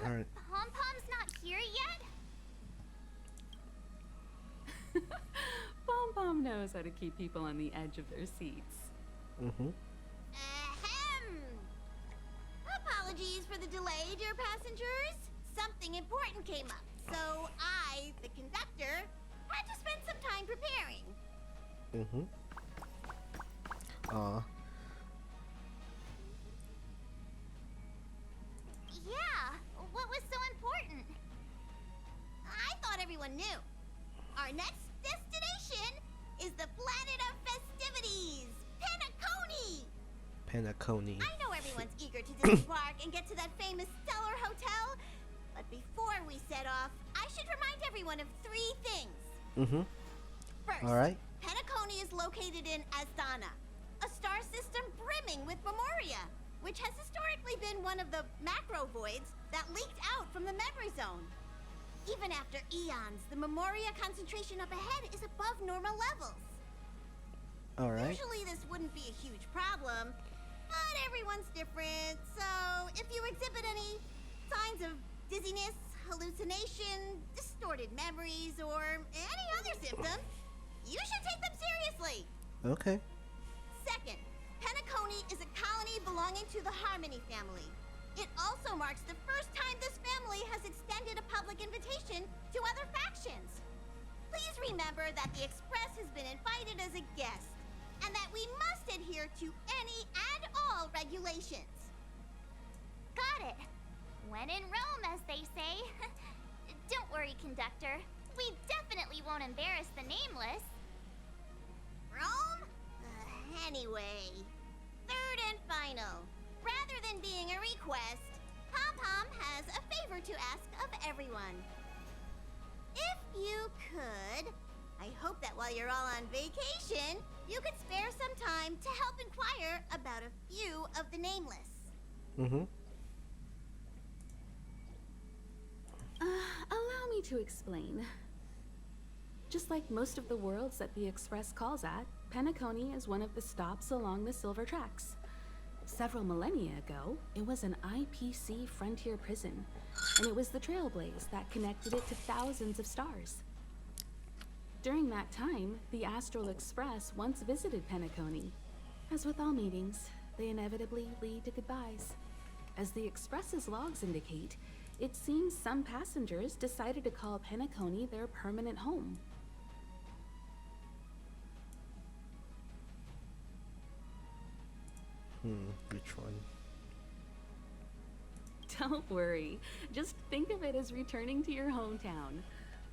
Alright. Pom-Pom's not here yet? Pom-Pom knows how to keep people on the edge of their seats. Ahem. Apologies for the delay, dear passengers. Something important came up, so I, the conductor, had to spend some time preparing. Yeah, what was so important? I thought everyone knew. Our next destination is the planet of festivities, Penacony. Penacony. I know everyone's eager to disembark and get to that famous Stellar Hotel, but before we set off, I should remind everyone of 3 things. First, Alright. Penacony is located in Astana, a star system brimming with Memoria, which has historically been one of the macro voids that leaked out from the memory zone. Even after eons, the Memoria concentration up ahead is above normal levels. Alright. Usually this wouldn't be a huge problem, but everyone's different, so if you exhibit any signs of dizziness, hallucination, distorted memories, or any other symptoms, you should take them seriously. Okay. Second, Penacony is a colony belonging to the Harmony family. It also marks the first time this family has extended a public invitation to other factions. Please remember that the Express has been invited as a guest, and that we must adhere to any and all regulations. Got it. When in Rome, as they say. Don't worry, conductor. We definitely won't embarrass the nameless. Rome? Anyway, third and final. Rather than being a request, Pom-Pom has a favor to ask of everyone. If you could, I hope that while you're all on vacation, you could spare some time to help inquire about a few of the nameless. Allow me to explain. Just like most of the worlds that the Express calls at, Penacony is one of the stops along the Silver Tracks. Several millennia ago, it was an IPC frontier prison, and it was the trailblaze that connected it to thousands of stars. During that time, the Astral Express once visited Penacony. As with all meetings, they inevitably lead to goodbyes. As the Express's logs indicate, it seems some passengers decided to call Penacony their permanent home. Which one? Don't worry. Just think of it as returning to your hometown.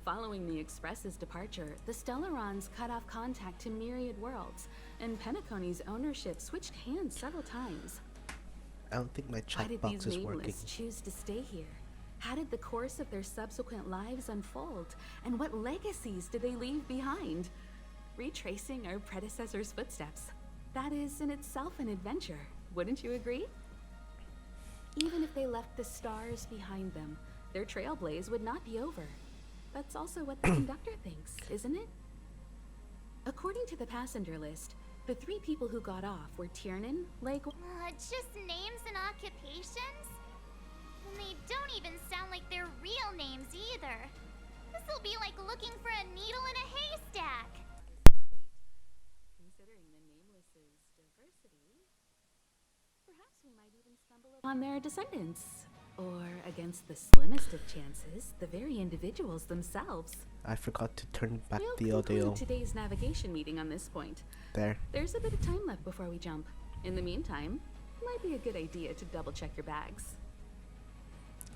Following the Express's departure, the Stellarons cut off contact to myriad worlds, and Penacony's ownership switched hands several times. I don't think my Why chat did box these is working. nameless choose to stay here? How did the course of their subsequent lives unfold? And what legacies did they leave behind? Retracing our predecessors' footsteps. That is in itself an adventure, wouldn't you agree? Even if they left the stars behind them, their trailblaze would not be over. That's also what the conductor thinks, isn't it? According to the passenger list, the 3 people who got off were Tiernan, Just names and occupations? And they don't even sound like their real names either. This'll be like looking for a needle in a haystack. Considering the nameless's diversity, perhaps we might even stumble upon their descendants. Or, against the slimmest of chances, the very individuals themselves. I forgot to turn back We'll the conclude audio. today's navigation meeting on this point. There. There's a bit of time left before we jump. In the meantime, it might be a good idea to double check your bags.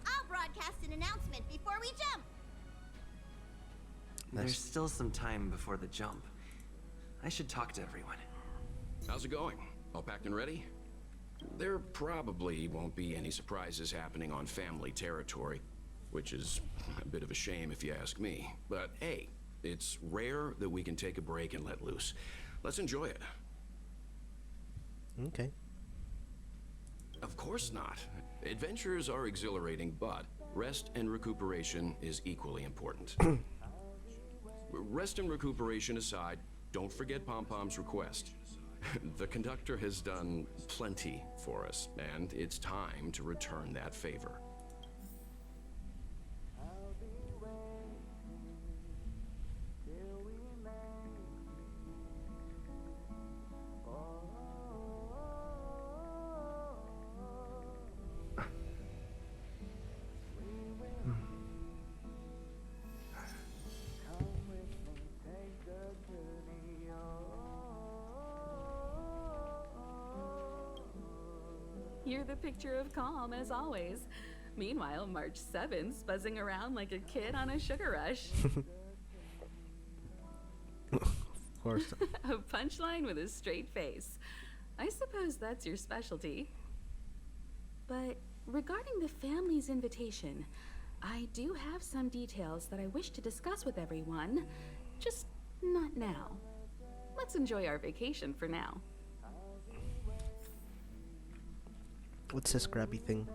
I'll broadcast an announcement before we jump. There's still some time before the jump. I should talk to everyone. How's it going? All packed and ready? There probably won't be any surprises happening on family territory, which is a bit of a shame if you ask me. But hey, it's rare that we can take a break and let loose. Let's enjoy it. Okay. Of course not. Adventures are exhilarating, but rest and recuperation is equally important. Rest and recuperation aside, don't forget Pom Pom's request. The conductor has done plenty for us, and it's time to return that favor. You're the picture of calm, as always. Meanwhile, March 7th's buzzing around like a kid on a sugar rush. Of course. A punchline with a straight face. I suppose that's your specialty. But regarding the family's invitation, I do have some details that I wish to discuss with everyone. Just not now. Let's enjoy our vacation for now. What's this grabby thing?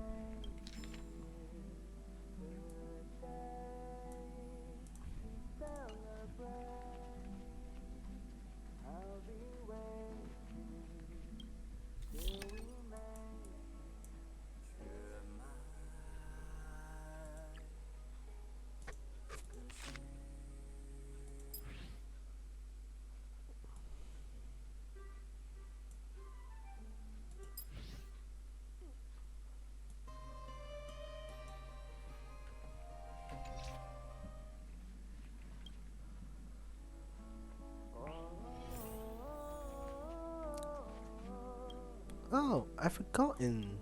Oh, I've forgotten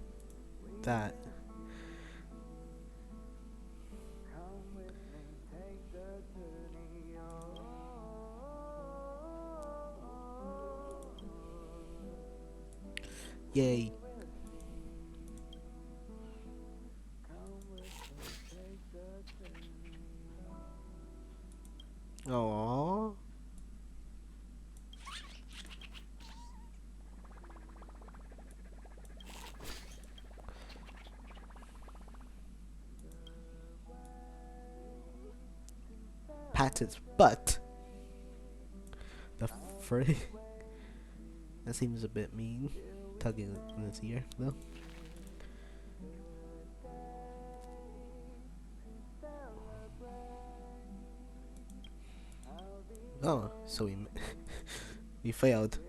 that. Yay. Aww. Pat its butt. The frick? That seems a bit mean. Tugging in his ear, though. Oh, so we we failed.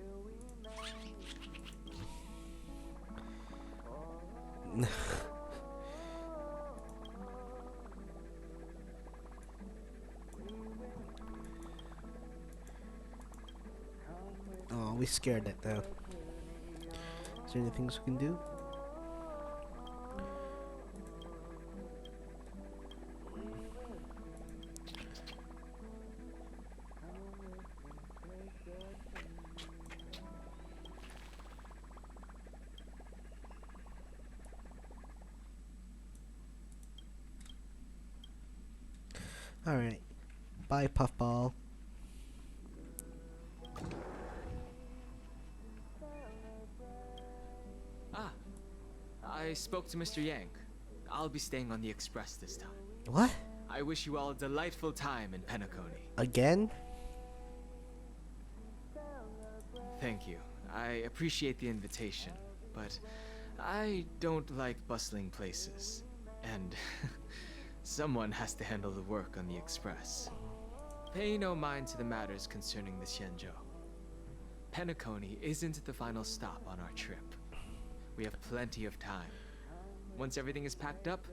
Oh, we scared it now. Is there anything we can do? Alright. Bye, Puffball. Ah, I spoke to Mr. Yang. I'll be staying on the express this time. What? I wish you all a delightful time in Penacony. Again? Thank you. I appreciate the invitation, but I don't like bustling places. And someone has to handle the work on the express. Pay no mind to the matters concerning the Xianzhou. Penacony isn't the final stop on our trip. We have plenty of time. Once everything is packed up,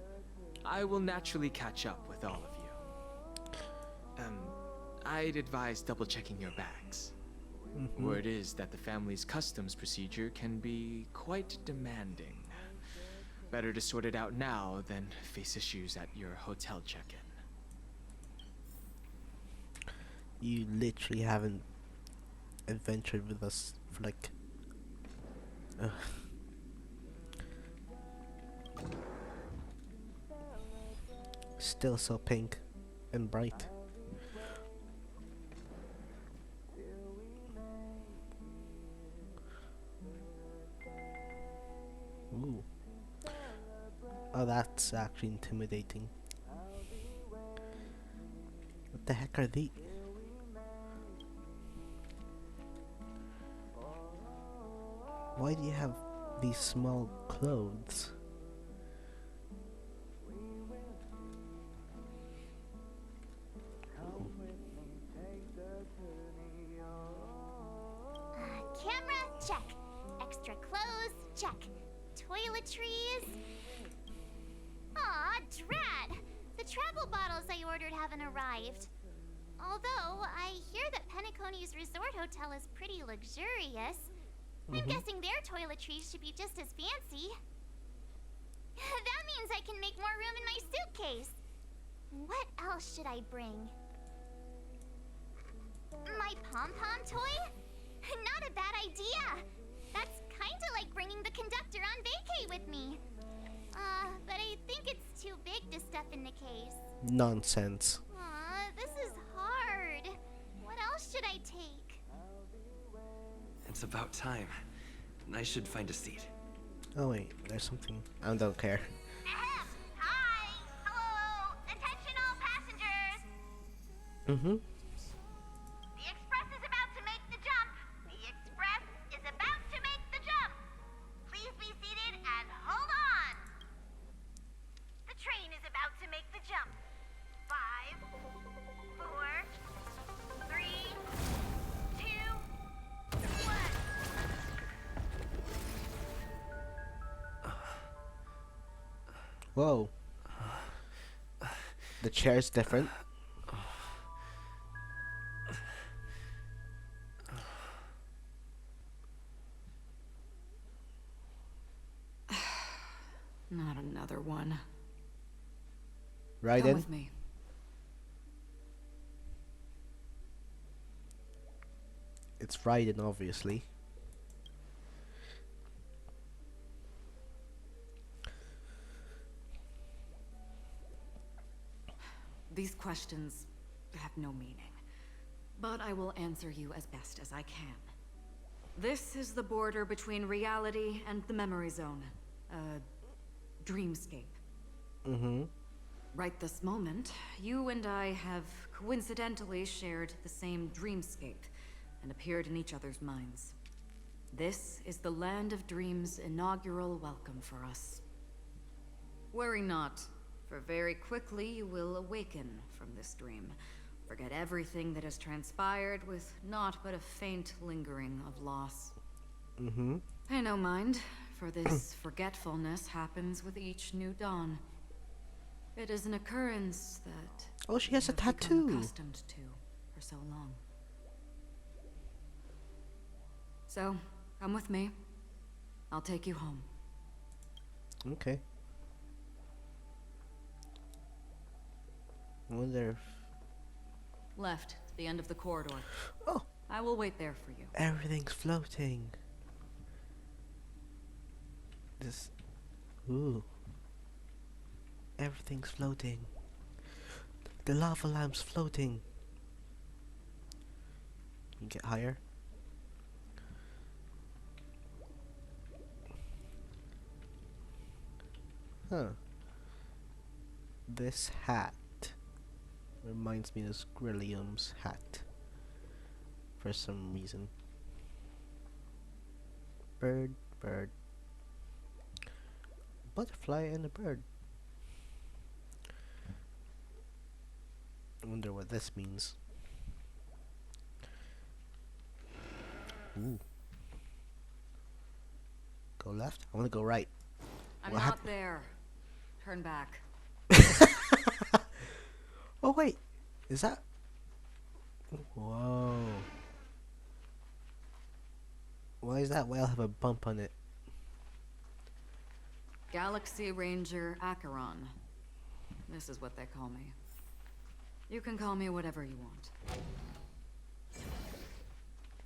I will naturally catch up with all of you. I'd advise double-checking your bags. Word is that the family's customs procedure can be quite demanding. Better to sort it out now than face issues at your hotel check-in. You literally haven't adventured with us for like... Still so pink and bright. Oh, that's actually intimidating. What the heck are these? Why do you have these small clothes? Camera, check. Extra clothes, check. Toiletries. Aw, drat! The travel bottles I ordered haven't arrived. Although, I hear that Penacony's resort hotel is pretty luxurious. I'm guessing their toiletries should be just as fancy. That means I can make more room in my suitcase. What else should I bring? My pom-pom toy? Not a bad idea. That's kinda like bringing the conductor on vacay with me. But I think it's too big to stuff in the case. Nonsense. Aw, this is hard. What else should I take? It's about time. I should find a seat. Oh wait, there's something. I don't care. Ahem. Hi. Hello. Attention all passengers. Mm-hmm. The express is about to make the jump. The express is about to make the jump. Please be seated and hold on. The train is about to make the jump. 5, 4, 3, 2, 1. Whoa. The chair's different. Not another one. Right Come in. with me. It's Raiden, obviously. These questions have no meaning, but I will answer you as best as I can. This is the border between reality and the memory zone. A dreamscape. Mm-hmm. Right this moment, you and I have coincidentally shared the same dreamscape and appeared in each other's minds. This is the Land of Dreams' inaugural welcome for us. Worry not, for very quickly you will awaken from this dream. Forget everything that has transpired with naught but a faint lingering of loss. Mm-hmm. Pay no mind, for this forgetfulness happens with each new dawn. It is an occurrence that Oh, she has a we have become tattoo. accustomed to for so long. So, come with me. I'll take you home. Okay. I wonder if... Left, to the end of the corridor. Oh! I will wait there for you. Everything's floating. This... Ooh. Everything's floating. The lava lamp's floating. You get higher. Huh. This hat reminds me of Skrillium's hat. For some reason. Bird, bird. Butterfly and a bird. I wonder what this means. Ooh. Go left? I want to go right. I'm What not happened? there. Turn back. Oh wait, is that? Whoa. Why does that whale have a bump on it? Galaxy Ranger Acheron. This is what they call me. You can call me whatever you want.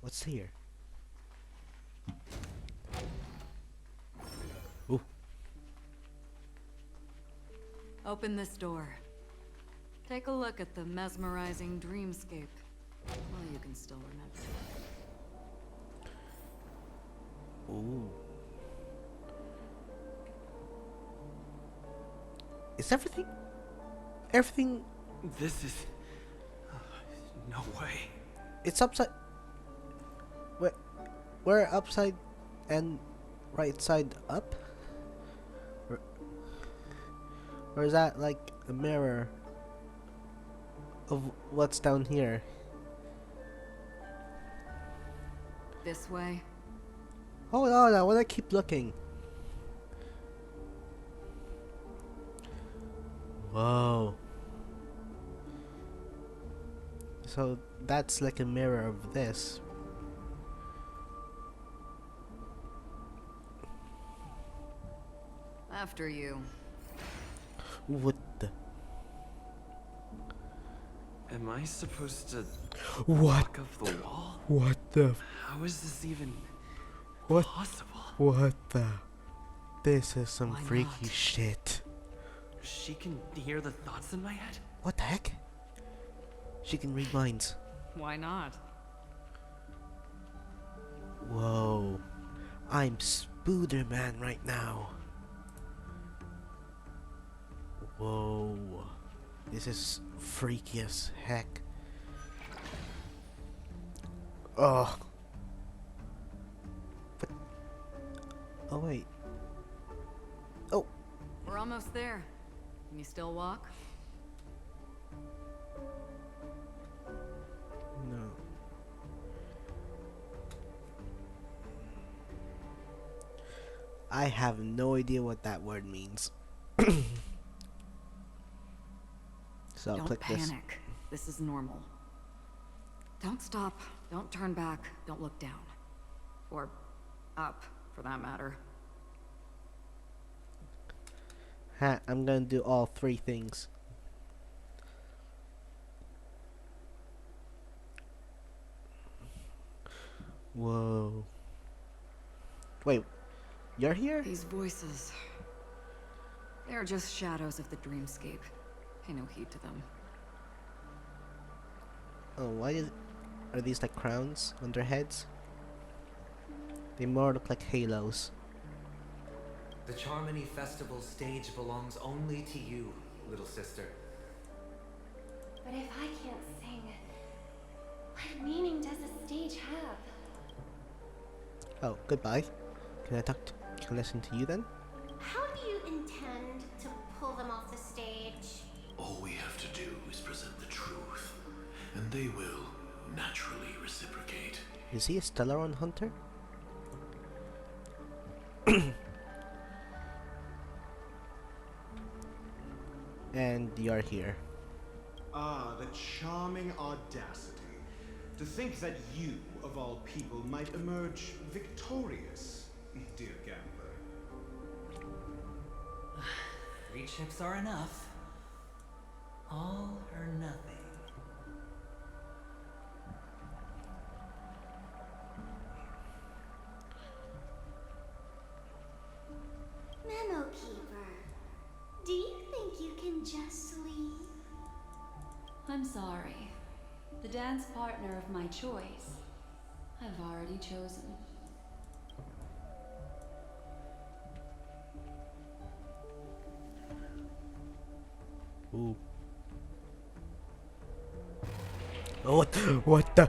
What's here? Ooh. Open this door. Take a look at the mesmerizing dreamscape. Well, you can still remember. Ooh. Is everything... Everything... This is... no way. It's upside... We're upside and right side up? Or is that like a mirror of what's down here? This way. Hold on, I wanna keep looking. Whoa. So that's like a mirror of this. After you. What the? Am I supposed to What? walk up the wall? What the? How is this even What? possible? What the? This is some Why freaky not? shit. She can hear the thoughts in my head? What the heck? She can read minds. Why not? Whoa. I'm Spooderman right now. Whoa. This is freaky as heck. Oh. But... Oh wait. Oh. We're almost there. Can you still walk? No. I have no idea what that word means. So I'll Don't click this. panic. This is normal. Don't stop. Don't turn back. Don't look down. Or up, for that matter. Ha, I'm gonna do all three things. Whoa. Wait, you're here? These voices. They're just shadows of the dreamscape. Pay no heed to them. Oh, are these like crowns on their heads? They more look like halos. The Charmony Festival stage belongs only to you, little sister. But if I can't sing, what meaning does the stage have? Oh, goodbye. Can I listen to you then? How do you intend to pull them off the stage? All we have to do is present the truth, and they will naturally reciprocate. Is he a Stellaron hunter? And you're here. Ah, the charming audacity. To think that you, of all people, might emerge victorious, dear gambler. 3 chips are enough. All or nothing. Memo Keeper, do you think you can just leave? I'm sorry. The dance partner of my choice, I've already chosen. Ooh. Oh, what the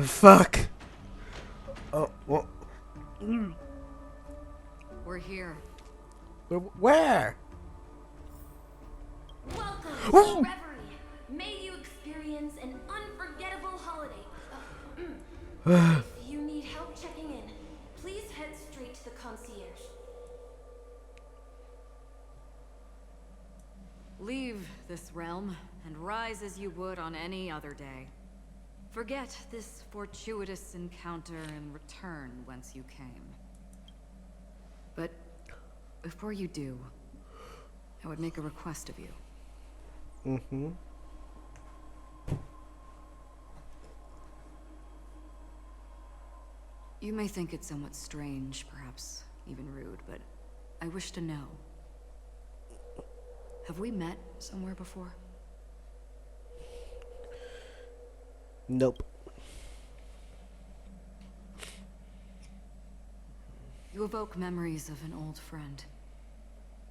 fuck? Oh, what? We're here. Where? Welcome to Ooh. the Reverie. May you experience an unforgettable holiday. If you need help checking in, please head straight to the concierge. Leave this realm and rise as you would on any other day. Forget this fortuitous encounter and return whence you came. But before you do, I would make a request of you. Mm-hmm. You may think it somewhat strange, perhaps even rude, but I wish to know. Have we met somewhere before? Nope. You evoke memories of an old friend.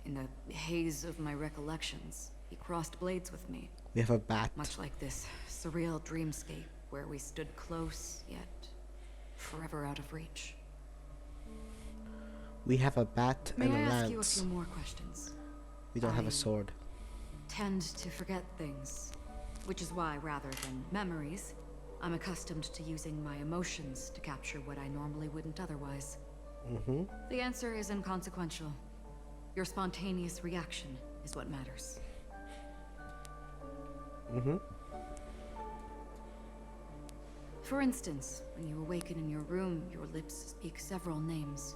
In the haze of my recollections, he crossed blades with me. We have a bat. Much like this surreal dreamscape where we stood close, yet forever out of reach. We have a bat May and I a ask you a lance. few more questions? We don't have a sword. Tend to forget things, which is why, rather than memories, I'm accustomed to using my emotions to capture what I normally wouldn't otherwise. The answer is inconsequential. Your spontaneous reaction is what matters. For instance, when you awaken in your room, your lips speak several names.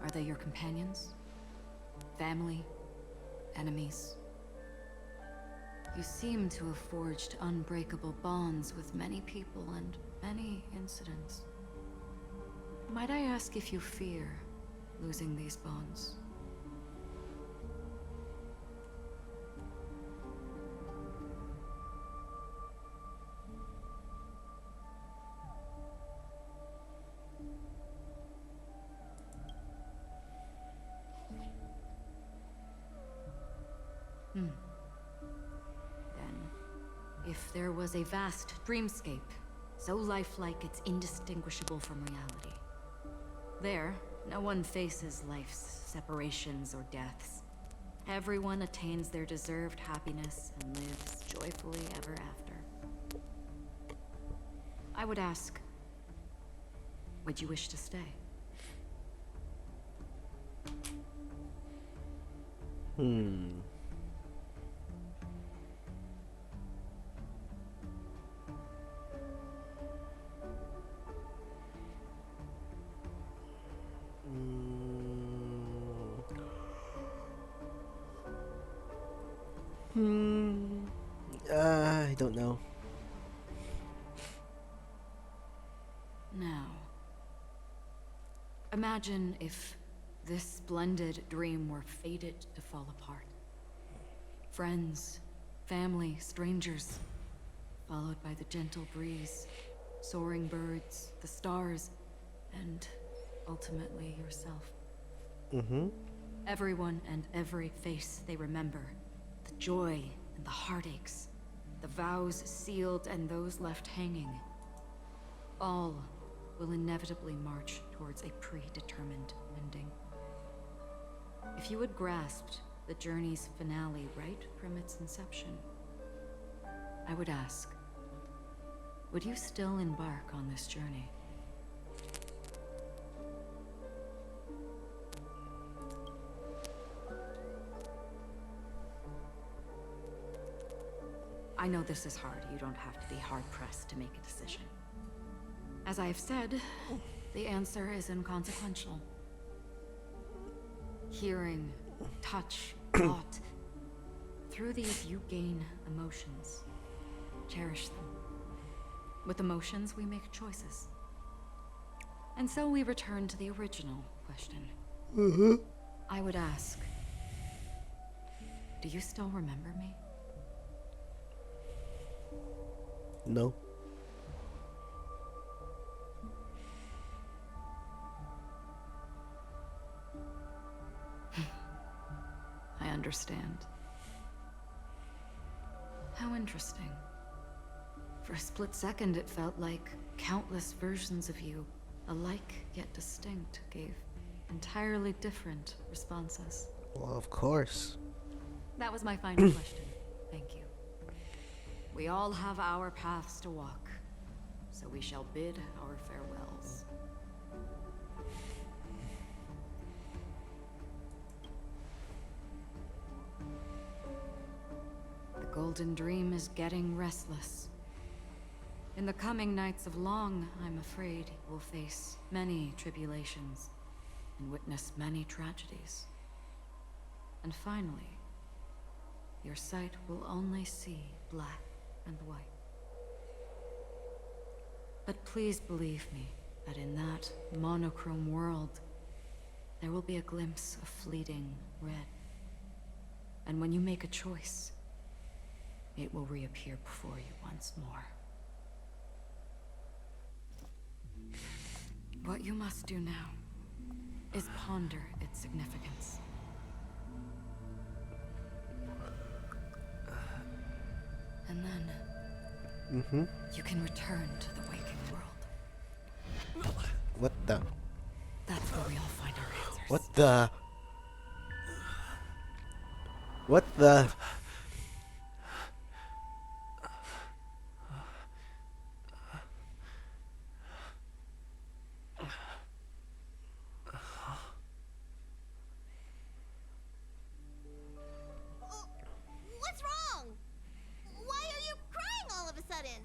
Are they your companions? Family? Enemies? You seem to have forged unbreakable bonds with many people and many incidents. Might I ask if you fear losing these bonds? Then, if there was a vast dreamscape, so lifelike it's indistinguishable from reality. There, no one faces life's separations or deaths. Everyone attains their deserved happiness and lives joyfully ever after. I would ask, would you wish to stay? I don't know. Now, imagine if this splendid dream were fated to fall apart. Friends, family, strangers, followed by the gentle breeze, soaring birds, the stars, and ultimately yourself. Everyone and every face they remember, the joy and the heartaches, the vows sealed and those left hanging, all will inevitably march towards a predetermined ending. If you had grasped the journey's finale right from its inception, I would ask, would you still embark on this journey? I know this is hard. You don't have to be hard-pressed to make a decision. As I have said, the answer is inconsequential. Hearing, touch, thought. Through these, you gain emotions. Cherish them. With emotions, we make choices. And so we return to the original question. I would ask, do you still remember me? No. I understand. How interesting. For a split second, it felt like countless versions of you, alike yet distinct, gave entirely different responses. Well, of course. That was my final question. Thank you. We all have our paths to walk, so we shall bid our farewells. The Golden Dream is getting restless. In the coming nights of Long, I'm afraid you will face many tribulations and witness many tragedies. And finally, your sight will only see black and white. But please believe me that in that monochrome world, there will be a glimpse of fleeting red. And when you make a choice, it will reappear before you once more. What you must do now is ponder its significance. And then you can return to the waking world. What the? That's where we all find our answers. What the? What the? What's wrong? Why are you crying all of a sudden?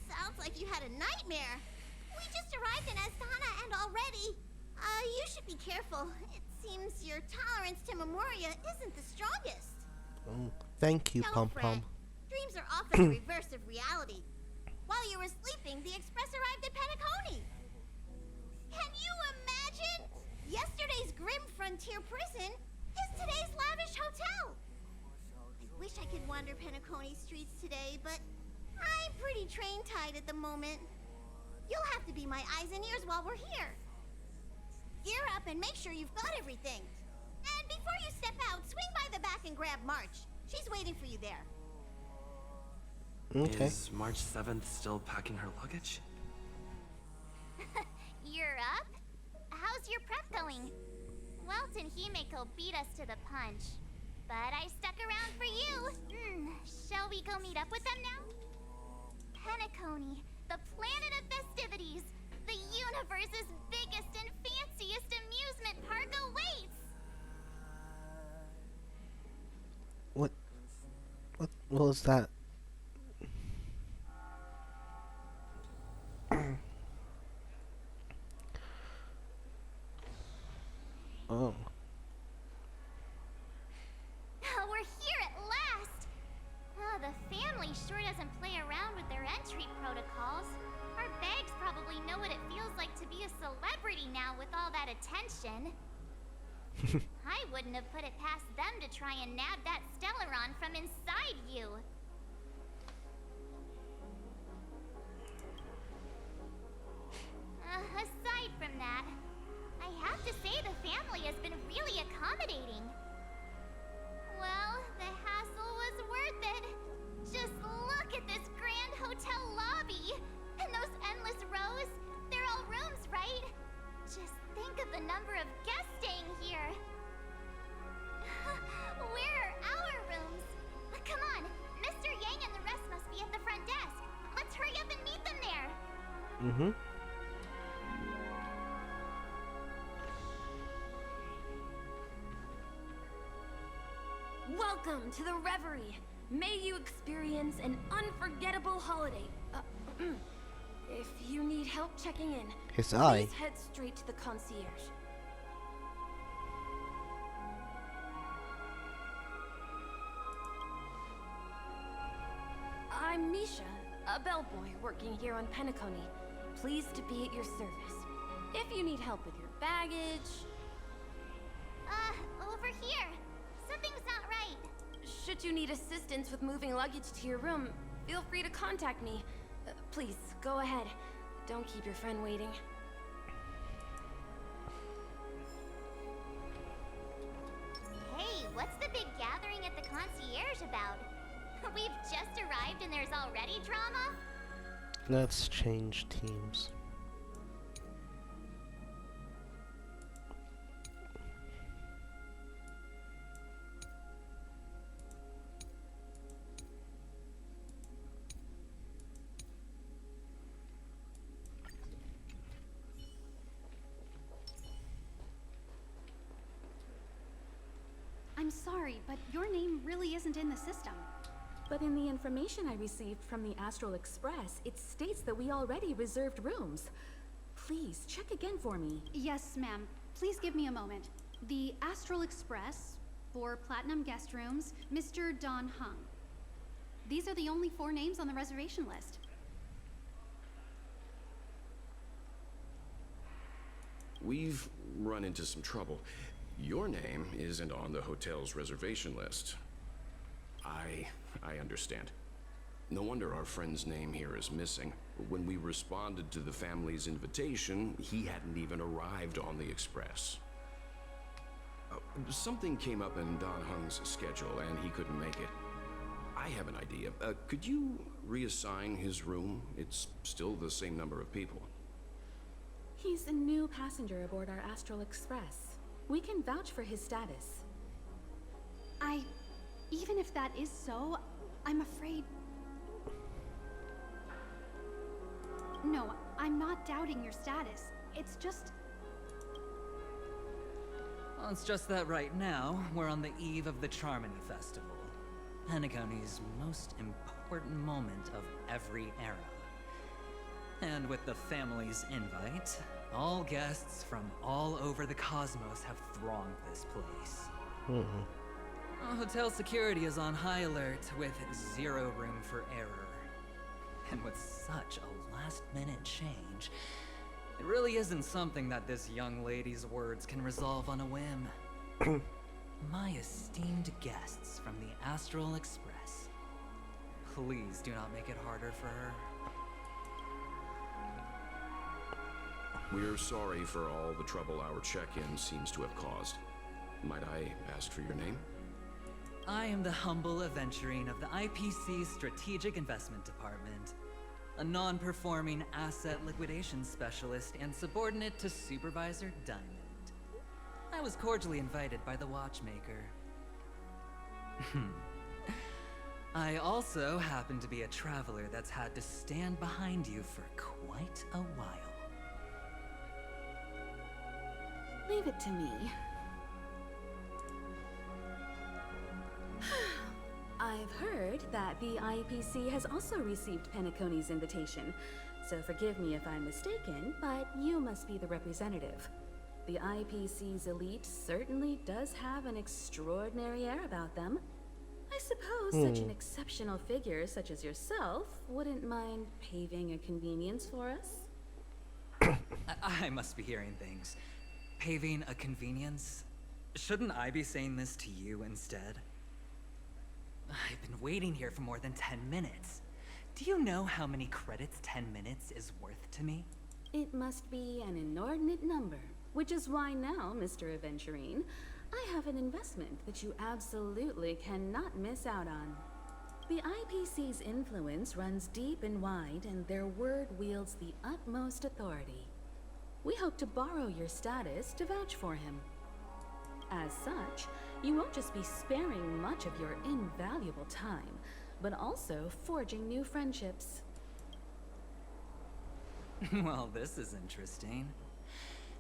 Sounds like you had a nightmare. We just arrived in Astana and already... you should be careful. It seems your tolerance to Memoria isn't the strongest. Oh, thank you, Pom Pom. Dreams are often the reverse of reality. While you were sleeping, the express arrived at Penacony. Can you imagine? Yesterday's grim frontier prison is today's lavish hotel. I wish I could wander Penacony streets today, but I'm pretty train-tied at the moment. You'll have to be my eyes and ears while we're here. Gear up and make sure you've got everything. And before you step out, swing by the back and grab March. She's waiting for you there. Okay. Is March 7th still packing her luggage? You're up? How's your prep going? Welt and Himeko beat us to the punch. But I stuck around for you. Shall we go meet up with them now? Penacony, the planet of festivities. The universe's biggest and fanciest amusement park awaits! What was that? Oh. We're here at last! The family sure doesn't play around with their entry protocols. Our bags probably know what it feels like to be a celebrity now with all that attention. I wouldn't have put it past them to try and nab that Stellaron from inside you. Aside from that, I have to say the family has been really accommodating. Well, the hassle was worth it. Just look at this grand hotel lobby. And those endless rows, they're all rooms, right? Just think of the number of guests staying here. Where are our rooms? Come on, Mr. Yang and the rest must be at the front desk. Let's hurry up and meet them there. Welcome to the Reverie. May you experience an unforgettable holiday. If you need help checking in, His eye. please head straight to the concierge. I'm Misha, a bellboy working here on Penacony. Pleased to be at your service. If you need help with your baggage... Over here. Something's not right. Should you need assistance with moving luggage to your room, feel free to contact me. Please, go ahead. Don't keep your friend waiting. Hey, what's the big gathering at the concierge about? We've just arrived and there's already drama? Let's change teams. I'm sorry, but your name really isn't in the system. But in the information I received from the Astral Express, it states that we already reserved rooms. Please, check again for me. Yes, ma'am. Please give me a moment. The Astral Express, for Platinum Guest Rooms, Mr. Don Hung. These are the only 4 names on the reservation list. We've run into some trouble. Your name isn't on the hotel's reservation list. I understand. No wonder our friend's name here is missing. When we responded to the family's invitation, he hadn't even arrived on the express. Something came up in Don Hung's schedule, and he couldn't make it. I have an idea. Could you reassign his room? It's still the same number of people. He's a new passenger aboard our Astral Express. We can vouch for his status. Even if that is so, I'm afraid... No, I'm not doubting your status. It's just... Well, it's just that right now, we're on the eve of the Charmony Festival. Penacony's most important moment of every era. And with the family's invite, all guests from all over the cosmos have thronged this place. Hotel security is on high alert with zero room for error. And with such a last-minute change, it really isn't something that this young lady's words can resolve on a whim. My esteemed guests from the Astral Express, please do not make it harder for her. We're sorry for all the trouble our check-in seems to have caused. Might I ask for your name? I am the humble aventurine of the IPC Strategic Investment Department, a non-performing asset liquidation specialist and subordinate to Supervisor Diamond. I was cordially invited by the watchmaker. I also happen to be a traveler that's had to stand behind you for quite a while. Leave it to me. I've heard that the IPC has also received Penacony's invitation, so forgive me if I'm mistaken, but you must be the representative. The IPC's elite certainly does have an extraordinary air about them. I suppose such an exceptional figure such as yourself wouldn't mind paving a convenience for us? I must be hearing things. Paving a convenience? Shouldn't I be saying this to you instead? I've been waiting here for more than 10 minutes. Do you know how many credits 10 minutes is worth to me? It must be an inordinate number, which is why now, Mr. Aventurine, I have an investment that you absolutely cannot miss out on. The IPC's influence runs deep and wide, and their word wields the utmost authority. We hope to borrow your status to vouch for him. As such, you won't just be sparing much of your invaluable time, but also forging new friendships. Well, this is interesting.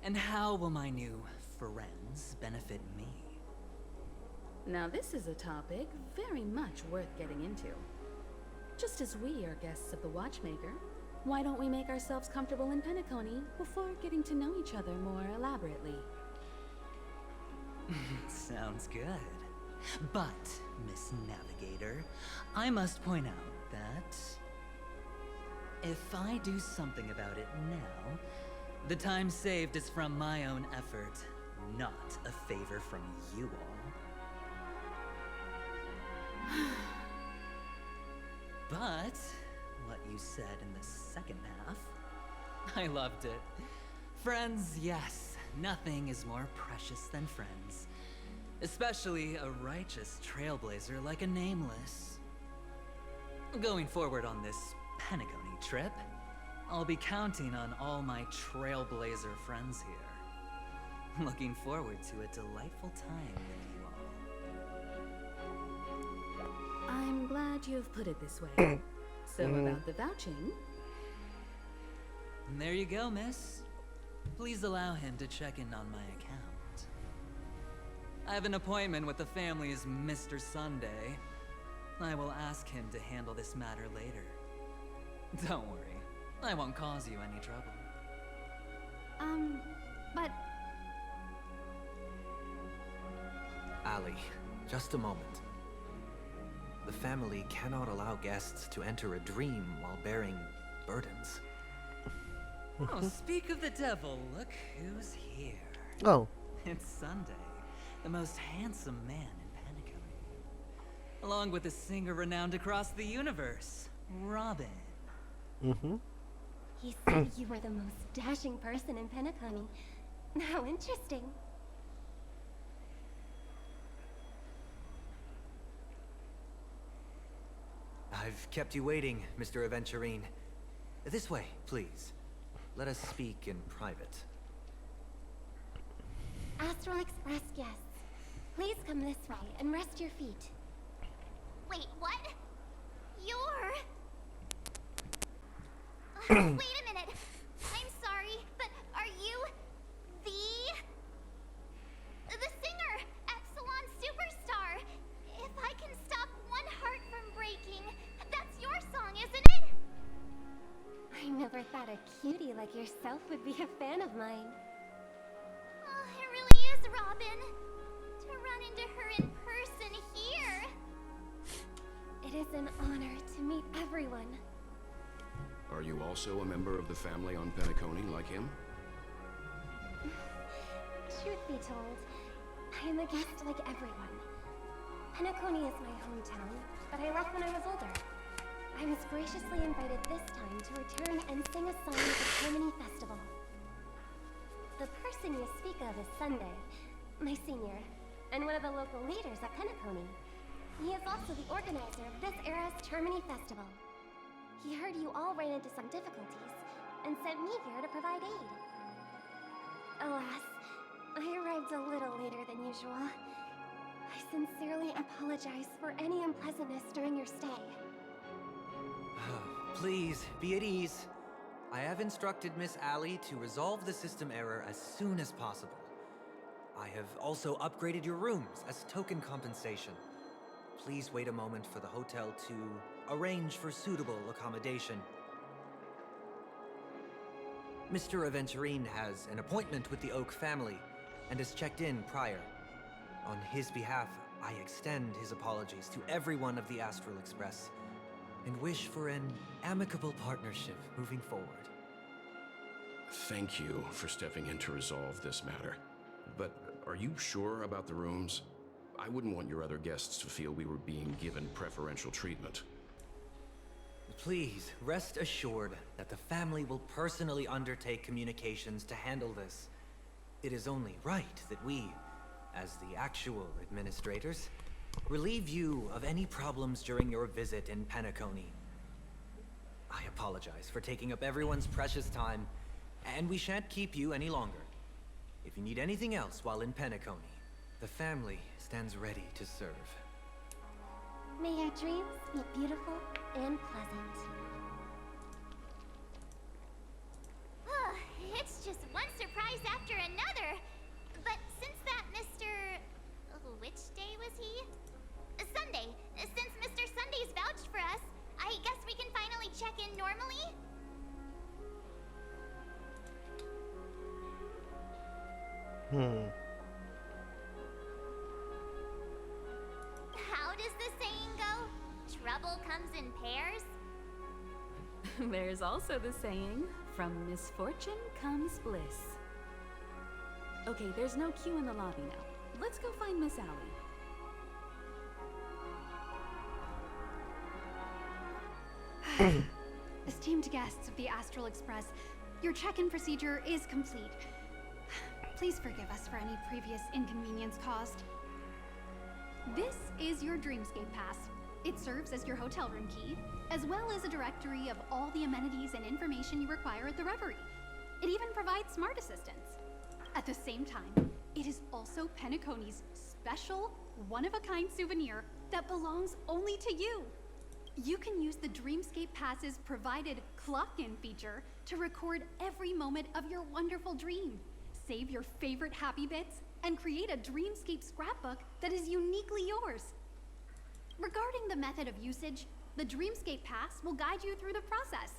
And how will my new friends benefit me? Now this is a topic very much worth getting into. Just as we are guests of the Watchmaker, why don't we make ourselves comfortable in Penacony before getting to know each other more elaborately? Sounds good. But, Miss Navigator, I must point out that if I do something about it now, the time saved is from my own effort, not a favor from you all. But what you said in the second half, I loved it. Friends, yes, nothing is more precious than friends. Especially a righteous trailblazer like a Nameless. Going forward on this Penacony trip, I'll be counting on all my trailblazer friends here. Looking forward to a delightful time with you all. I'm glad you've put it this way. So about the vouching... There you go, miss. Please allow him to check in on my account. I have an appointment with the family's Mr. Sunday. I will ask him to handle this matter later. Don't worry, I won't cause you any trouble. But... Ali, just a moment. The family cannot allow guests to enter a dream while bearing burdens. Oh, speak of the devil, look who's here. Oh. It's Sunday, the most handsome man in along with a singer renowned across the universe, Robin. Mm-hmm. He said you were the most dashing person in Penacony. How interesting. I've kept you waiting, Mr. Aventurine. This way, please. Let us speak in private. Astral Express guests, please come this way and rest your feet. Wait, what? You're... Wait a minute. I'm sorry, but are you the singer, Epsilon Superstar? If I can stop one heart from breaking, that's your song, isn't it? I never thought a cutie like yourself would be a fan of mine. Oh, it really is, Robin. To run into her in person here. It is an honor to meet everyone. Are you also a member of the family on Penacony, like him? Truth be told, I am a guest like everyone. Penacony is my hometown, but I left when I was older. I was graciously invited this time to return and sing a song at the Harmony Festival. The person you speak of is Sunday, my senior, and one of the local leaders at Penacony. He is also the organizer of this era's Harmony Festival. He heard you all ran into some difficulties, and sent me here to provide aid. Alas, I arrived a little later than usual. I sincerely apologize for any unpleasantness during your stay. Please, be at ease. I have instructed Miss Allie to resolve the system error as soon as possible. I have also upgraded your rooms as token compensation. Please wait a moment for the hotel to arrange for suitable accommodation. Mr. Aventurine has an appointment with the Oak family and has checked in prior. On his behalf, I extend his apologies to everyone of the Astral Express and wish for an amicable partnership moving forward. Thank you for stepping in to resolve this matter. But are you sure about the rooms? I wouldn't want your other guests to feel we were being given preferential treatment. Please, rest assured that the family will personally undertake communications to handle this. It is only right that we, as the actual administrators, relieve you of any problems during your visit in Penacony. I apologize for taking up everyone's precious time, and we shan't keep you any longer. If you need anything else while in Penacony, the family stands ready to serve. May your dreams be beautiful and pleasant. It's just one surprise after another. But since that Mr... which day was he? Sunday. Since Mr. Sunday's vouched for us, I guess we can finally check in normally? How does the saying go? Trouble comes in pairs? There's also the saying, from misfortune comes bliss. Okay, there's no queue in the lobby now. Let's go find Miss Allie. Esteemed guests of the Astral Express, your check-in procedure is complete. Please forgive us for any previous inconvenience caused. This is your Dreamscape Pass. It serves as your hotel room key, as well as a directory of all the amenities and information you require at the Reverie. It even provides smart assistants. At the same time, it is also Penacony's special, one-of-a-kind souvenir that belongs only to you. You can use the Dreamscape Pass's provided clock-in feature to record every moment of your wonderful dream, save your favorite happy bits, and create a Dreamscape scrapbook that is uniquely yours. Regarding the method of usage, the Dreamscape Pass will guide you through the process.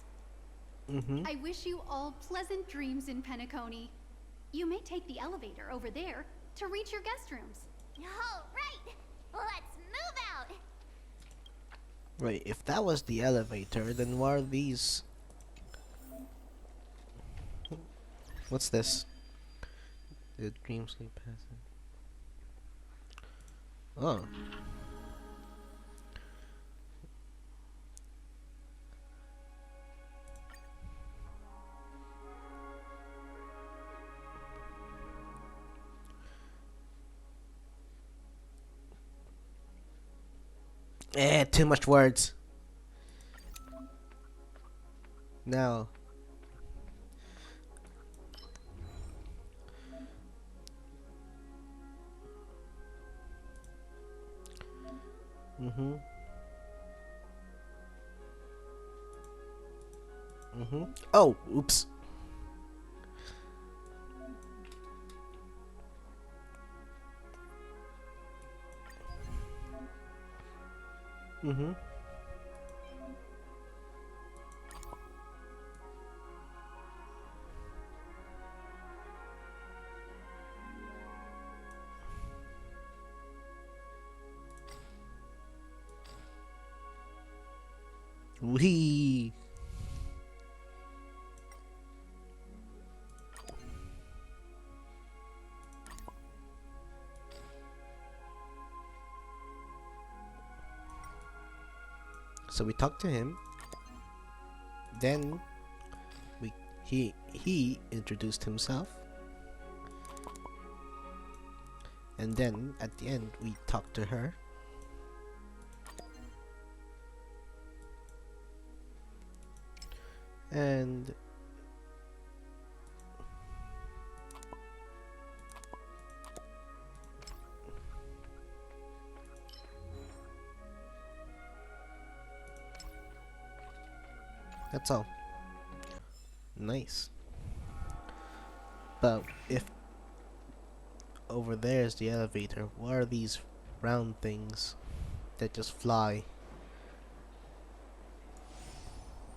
I wish you all pleasant dreams in Penacony. You may take the elevator over there to reach your guest rooms. All right, let's move out. Wait, if that was the elevator, then what are these? What's this? The Dreamscape Passage. Oh. Too much words. Now. Mm-hmm. Mm-hmm. Oh, oops. Mm-hmm. Wee. So we talked to him. Then he introduced himself. And then at the end we talked to her. And that's all. Nice. But if over there is the elevator, what are these round things that just fly?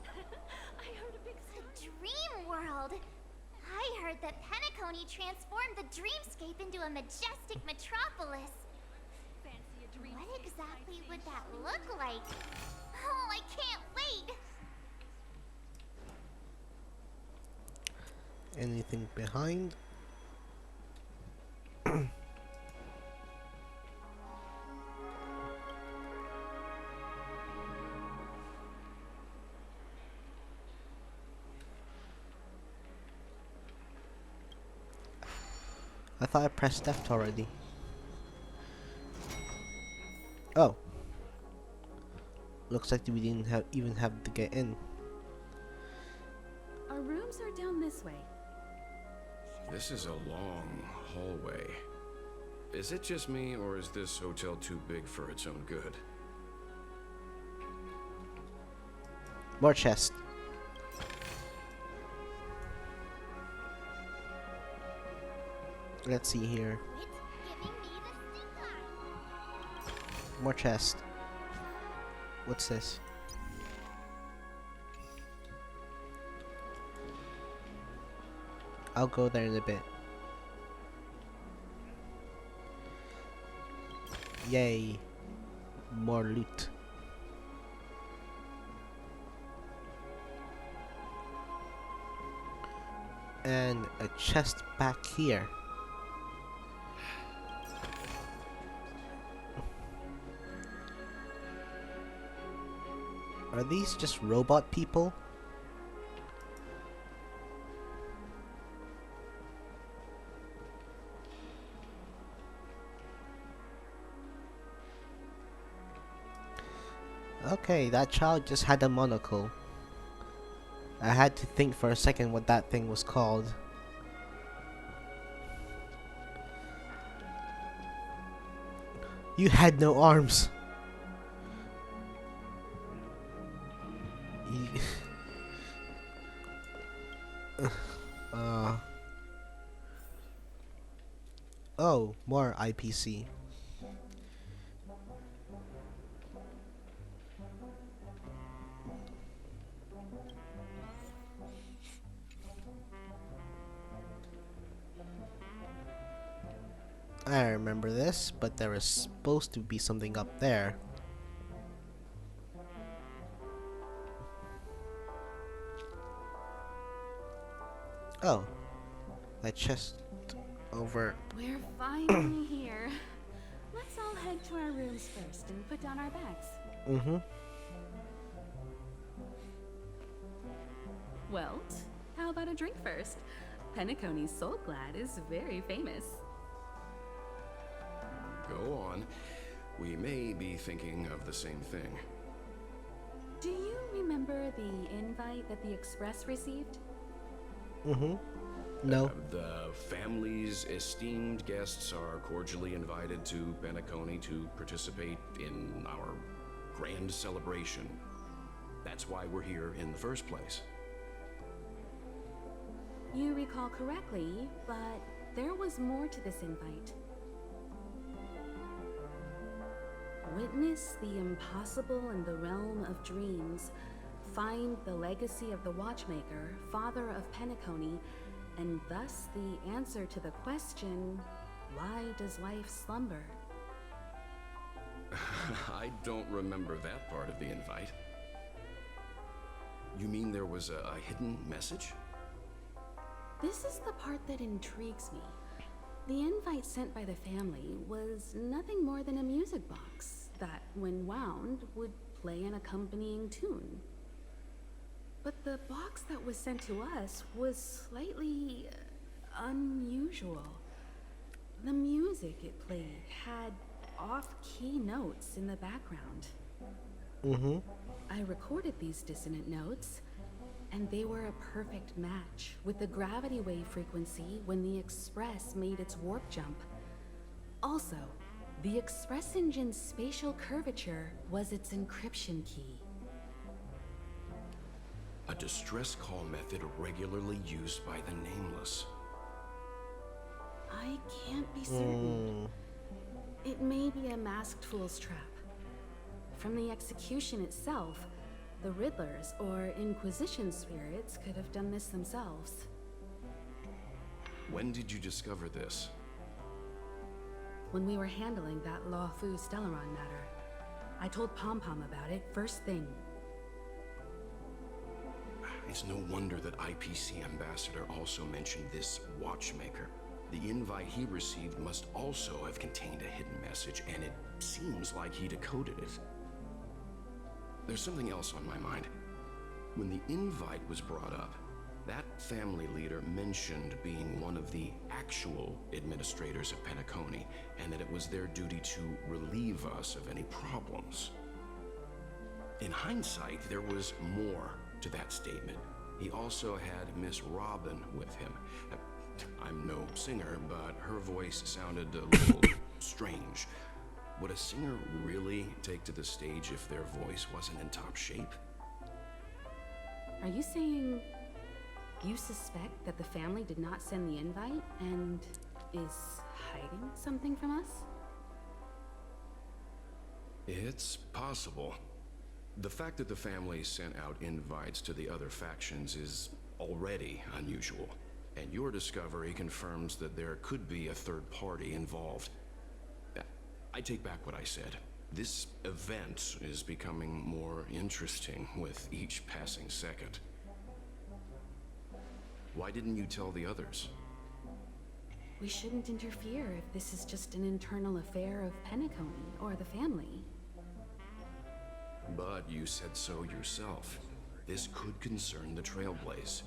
The dream world! I heard that penacony transformed the dreamscape into a majestic metropolis. What exactly would that look like? Oh, I can't wait! Anything behind? I thought I pressed left already. Oh. Looks like we didn't even have to get in. Our rooms are down this way. This is a long hallway. Is it just me, or is this hotel too big for its own good? More chest. Let's see here. More chest. What's this? I'll go there in a bit. Yay. More loot. And a chest back here. Are these just robot people? Okay, that child just had a monocle. I had to think for a second what that thing was called. You had no arms. Oh, more IPC. I remember this, but there was supposed to be something up there. Oh, that chest over. We're finally here. Let's all head to our rooms first and put down our bags. Mm-hmm. Well, how about a drink first? Penacony's Soul Glad is very famous. Go on. We may be thinking of the same thing. Do you remember the invite that the Express received? No. The family's esteemed guests are cordially invited to Penacony to participate in our grand celebration. That's why we're here in the first place. You recall correctly, but there was more to this invite. Witness the impossible in the realm of dreams. Find the legacy of the Watchmaker, father of Penacony, and thus the answer to the question, why does life slumber? I don't remember that part of the invite. You mean there was a hidden message? This is the part that intrigues me. The invite sent by the family was nothing more than a music box that, when wound, would play an accompanying tune. But the box that was sent to us was slightly unusual. The music it played had off-key notes in the background. I recorded these dissonant notes, and they were a perfect match with the gravity wave frequency when the Express made its warp jump. Also, the Express engine's spatial curvature was its encryption key. A distress call method regularly used by the Nameless. I can't be certain. It may be a masked fool's trap. From the execution itself, the Riddlers or Inquisition spirits could have done this themselves. When did you discover this? When we were handling that Law Fu Stellaron matter, I told Pom Pom about it first thing. It's no wonder that IPC Ambassador also mentioned this Watchmaker. The invite he received must also have contained a hidden message, and it seems like he decoded it. There's something else on my mind. When the invite was brought up, that family leader mentioned being one of the actual administrators of Penacony, and that it was their duty to relieve us of any problems. In hindsight, there was more to that statement. He also had Miss Robin with him. I'm no singer, but her voice sounded a little strange. Would a singer really take to the stage if their voice wasn't in top shape? Are you saying you suspect that the family did not send the invite and is hiding something from us? It's possible. The fact that the family sent out invites to the other factions is already unusual, and your discovery confirms that there could be a third party involved. I take back what I said. This event is becoming more interesting with each passing second. Why didn't you tell the others? We shouldn't interfere if this is just an internal affair of Penacony or the family. But you said so yourself. This could concern the Trailblaze.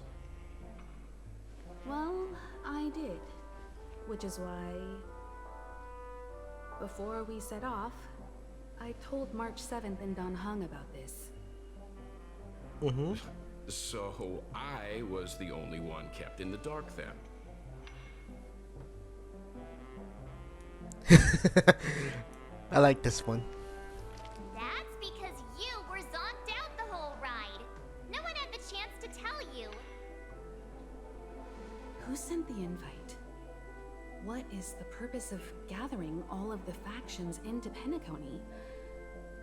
Well, I did. Which is why, before we set off, I told March 7th and Don Hung about this. So I was the only one kept in the dark then. I like this one. That's because you were zonked out the whole ride. No one had the chance to tell you. Who sent the invite? What is the purpose of gathering all of the factions into Penacony?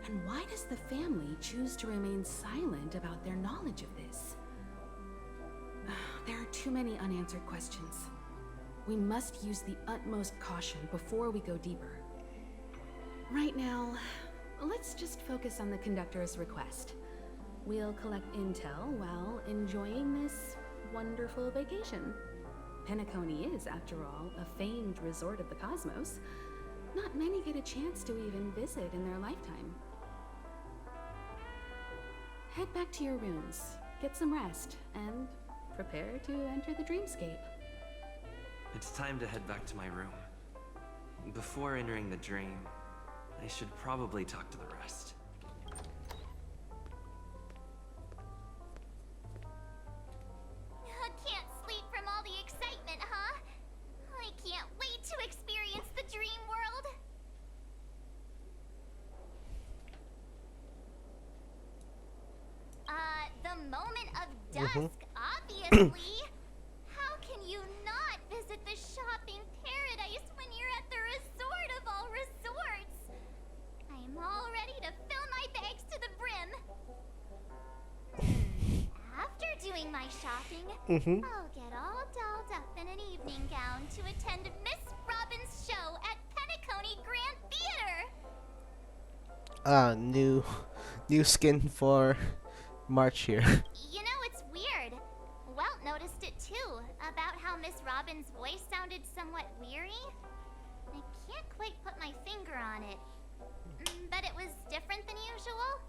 And why does the family choose to remain silent about their knowledge of this? There are too many unanswered questions. We must use the utmost caution before we go deeper. Right now, let's just focus on the conductor's request. We'll collect intel while enjoying this wonderful vacation. Penacony is, after all, a famed resort of the cosmos. Not many get a chance to even visit in their lifetime. Head back to your rooms, get some rest, and prepare to enter the dreamscape. It's time to head back to my room. Before entering the dream, I should probably talk to the rest. Can't sleep from all the excitement, huh? I can't wait to experience the dream world. The moment of dusk, obviously. How can you not visit the shopping paradise when you're at the resort of all resorts? I'm all ready to fill my bags to the brim. After doing my shopping, I'll get all dolled up in an evening gown to attend Miss Robin's show at Penacony Grand Theater. New skin for March here. You know, it's weird. Welt noticed it too, about how Miss Robin's voice sounded somewhat weary. I can't quite put my finger on it, but it was different than usual.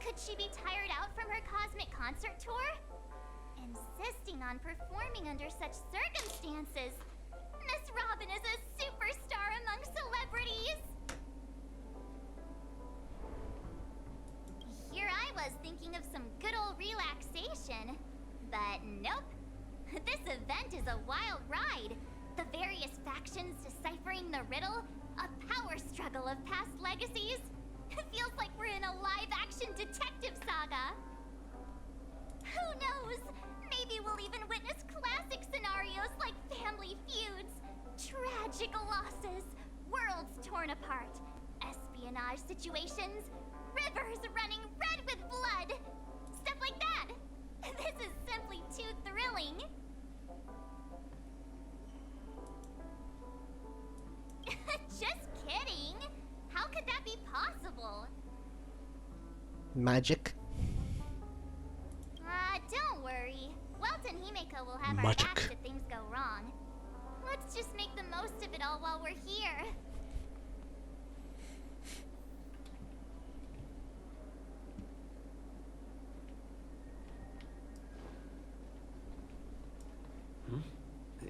Could she be tired out from her cosmic concert tour? Insisting on performing under such circumstances. Miss Robin is a superstar among celebrities. Here I was thinking of some good old relaxation, but nope. This event is a wild ride. The various factions deciphering the riddle, a power struggle of past legacies. It feels like we're in a live-action detective saga. Who knows? Maybe we'll even witness classic scenarios like family feuds, tragic losses, worlds torn apart, espionage situations, rivers running red with blood. Stuff like that. This is simply too thrilling. Just kidding. How could that be possible? Magic. Don't worry. Welt and Himeko will have our Magic. backs if things go wrong. Let's just make the most of it all while we're here.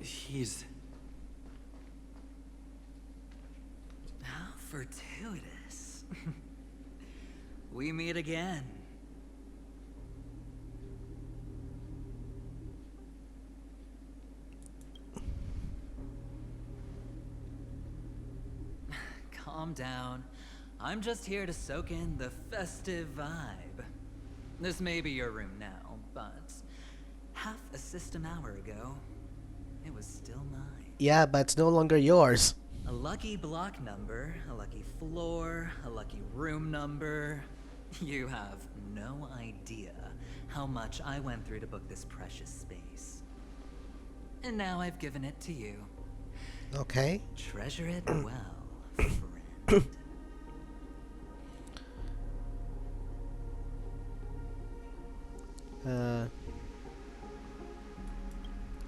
He's... How fortuitous. We meet again. Calm down. I'm just here to soak in the festive vibe. This may be your room now, but half a system hour ago, it was still mine. Yeah, but it's no longer yours. A lucky block number, a lucky floor, a lucky room number. You have no idea how much I went through to book this precious space. And now I've given it to you. Okay. Treasure it well, friend.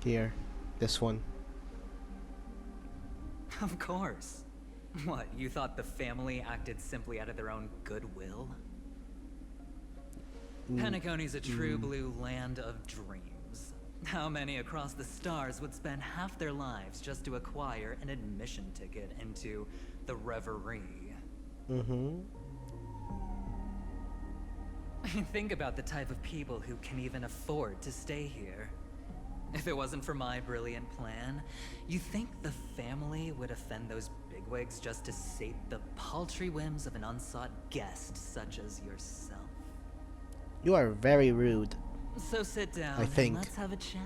Here. This one. Of course. What, you thought the family acted simply out of their own goodwill? Penacony's a true blue land of dreams. How many across the stars would spend half their lives just to acquire an admission ticket into the reverie? Think about the type of people who can even afford to stay here. If it wasn't for my brilliant plan, you think the family would offend those bigwigs just to sate the paltry whims of an unsought guest such as yourself? You are very rude. So sit down I think. and let's have a chat.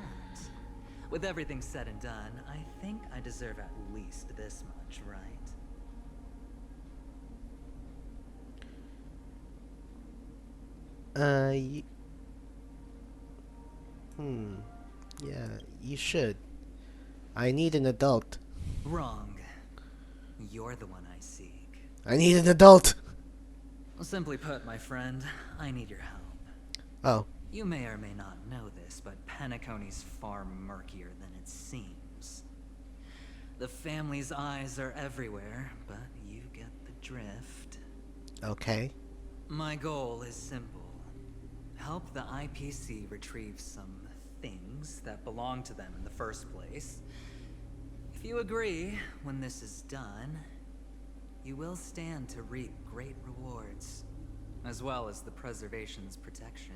With everything said and done, I think I deserve at least this much, right? Yeah, you should. I need an adult. Wrong. You're the one I seek. I need an adult! Simply put, my friend, I need your help. Oh. You may or may not know this, but Penacony's far murkier than it seems. The family's eyes are everywhere, but you get the drift. Okay. My goal is simple. Help the IPC retrieve some things that belong to them in the first place. If you agree, when this is done, you will stand to reap great rewards, as well as the preservation's protection.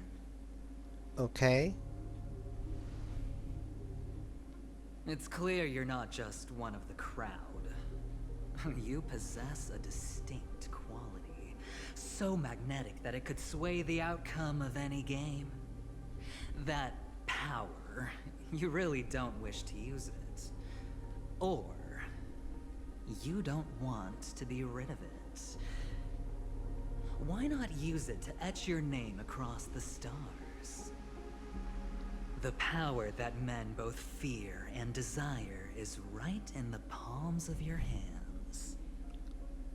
Okay. It's clear you're not just one of the crowd. You possess a distinct quality, so magnetic that it could sway the outcome of any game. That power, you really don't wish to use it. Or, you don't want to be rid of it. Why not use it to etch your name across the stars? The power that men both fear and desire is right in the palms of your hands.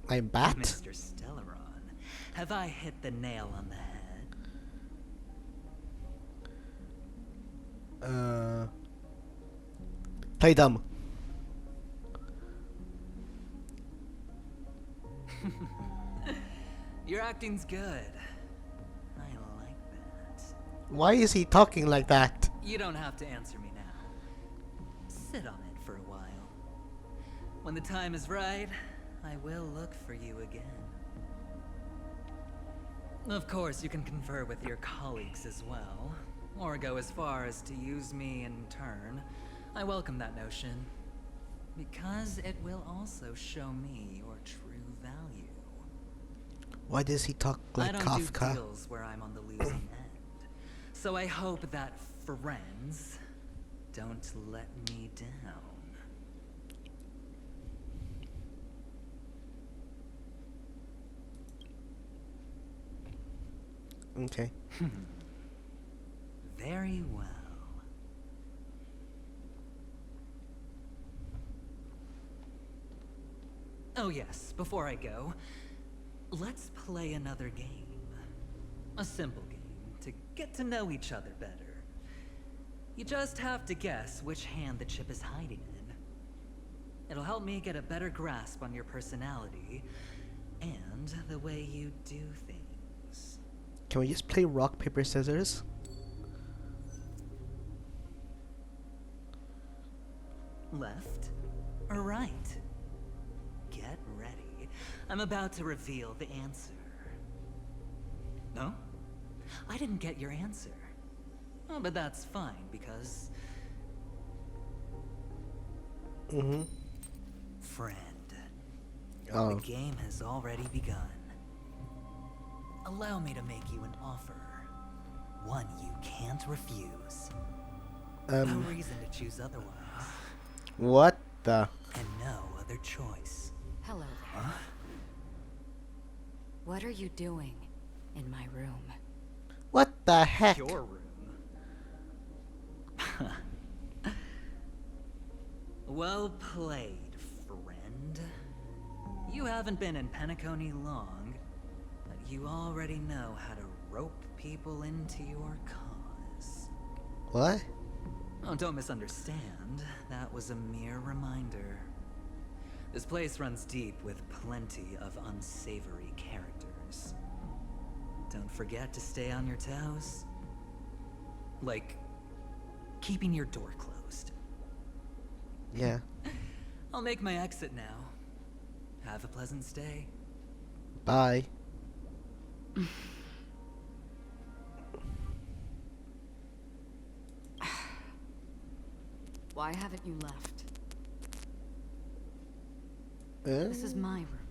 My bat? Mr. Stellaron, have I hit the nail on the head? Play dumb. Your acting's good. I like that. Why is he talking like that? You don't have to answer me now. Sit on it for a while. When the time is right, I will look for you again. Of course, you can confer with your colleagues as well, or go as far as to use me in turn. I welcome that notion, because it will also show me your true value. Why does he talk like I don't Kafka? do deals where I'm on the losing end, so I hope that friends don't let me down. Okay. Very well. Oh yes, before I go, let's play another game. A simple game to get to know each other better. You just have to guess which hand the chip is hiding in. It'll help me get a better grasp on your personality and the way you do things. Can we just play rock, paper, scissors? Left or right? Get ready. I'm about to reveal the answer. No? I didn't get your answer. Oh, but that's fine, because... Friend. Oh. The game has already begun. Allow me to make you an offer. One you can't refuse. No reason to choose otherwise. What the? And no other choice. Hello there. Huh? What are you doing in my room? What the heck? Your room. Well played, friend. You haven't been in Penacony long, but you already know how to rope people into your cause. What? Oh, don't misunderstand. That was a mere reminder. This place runs deep with plenty of unsavory characters. Don't forget to stay on your toes. Like, keeping your door closed. Yeah. I'll make my exit now. Have a pleasant stay. Bye. Why haven't you left? This is my room.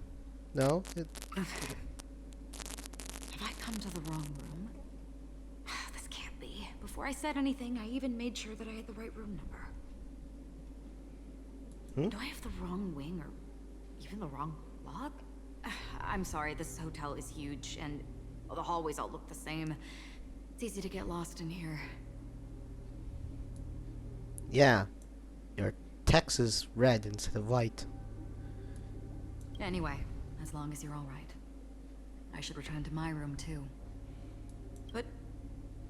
No. Have I come to the wrong room? This can't be. Before I said anything, I even made sure that I had the right room number. Do I have the wrong wing or even the wrong log? I'm sorry, this hotel is huge and the hallways all look the same. It's easy to get lost in here. Yeah. Your text is red instead of white. Anyway, as long as you're all right. I should return to my room too. But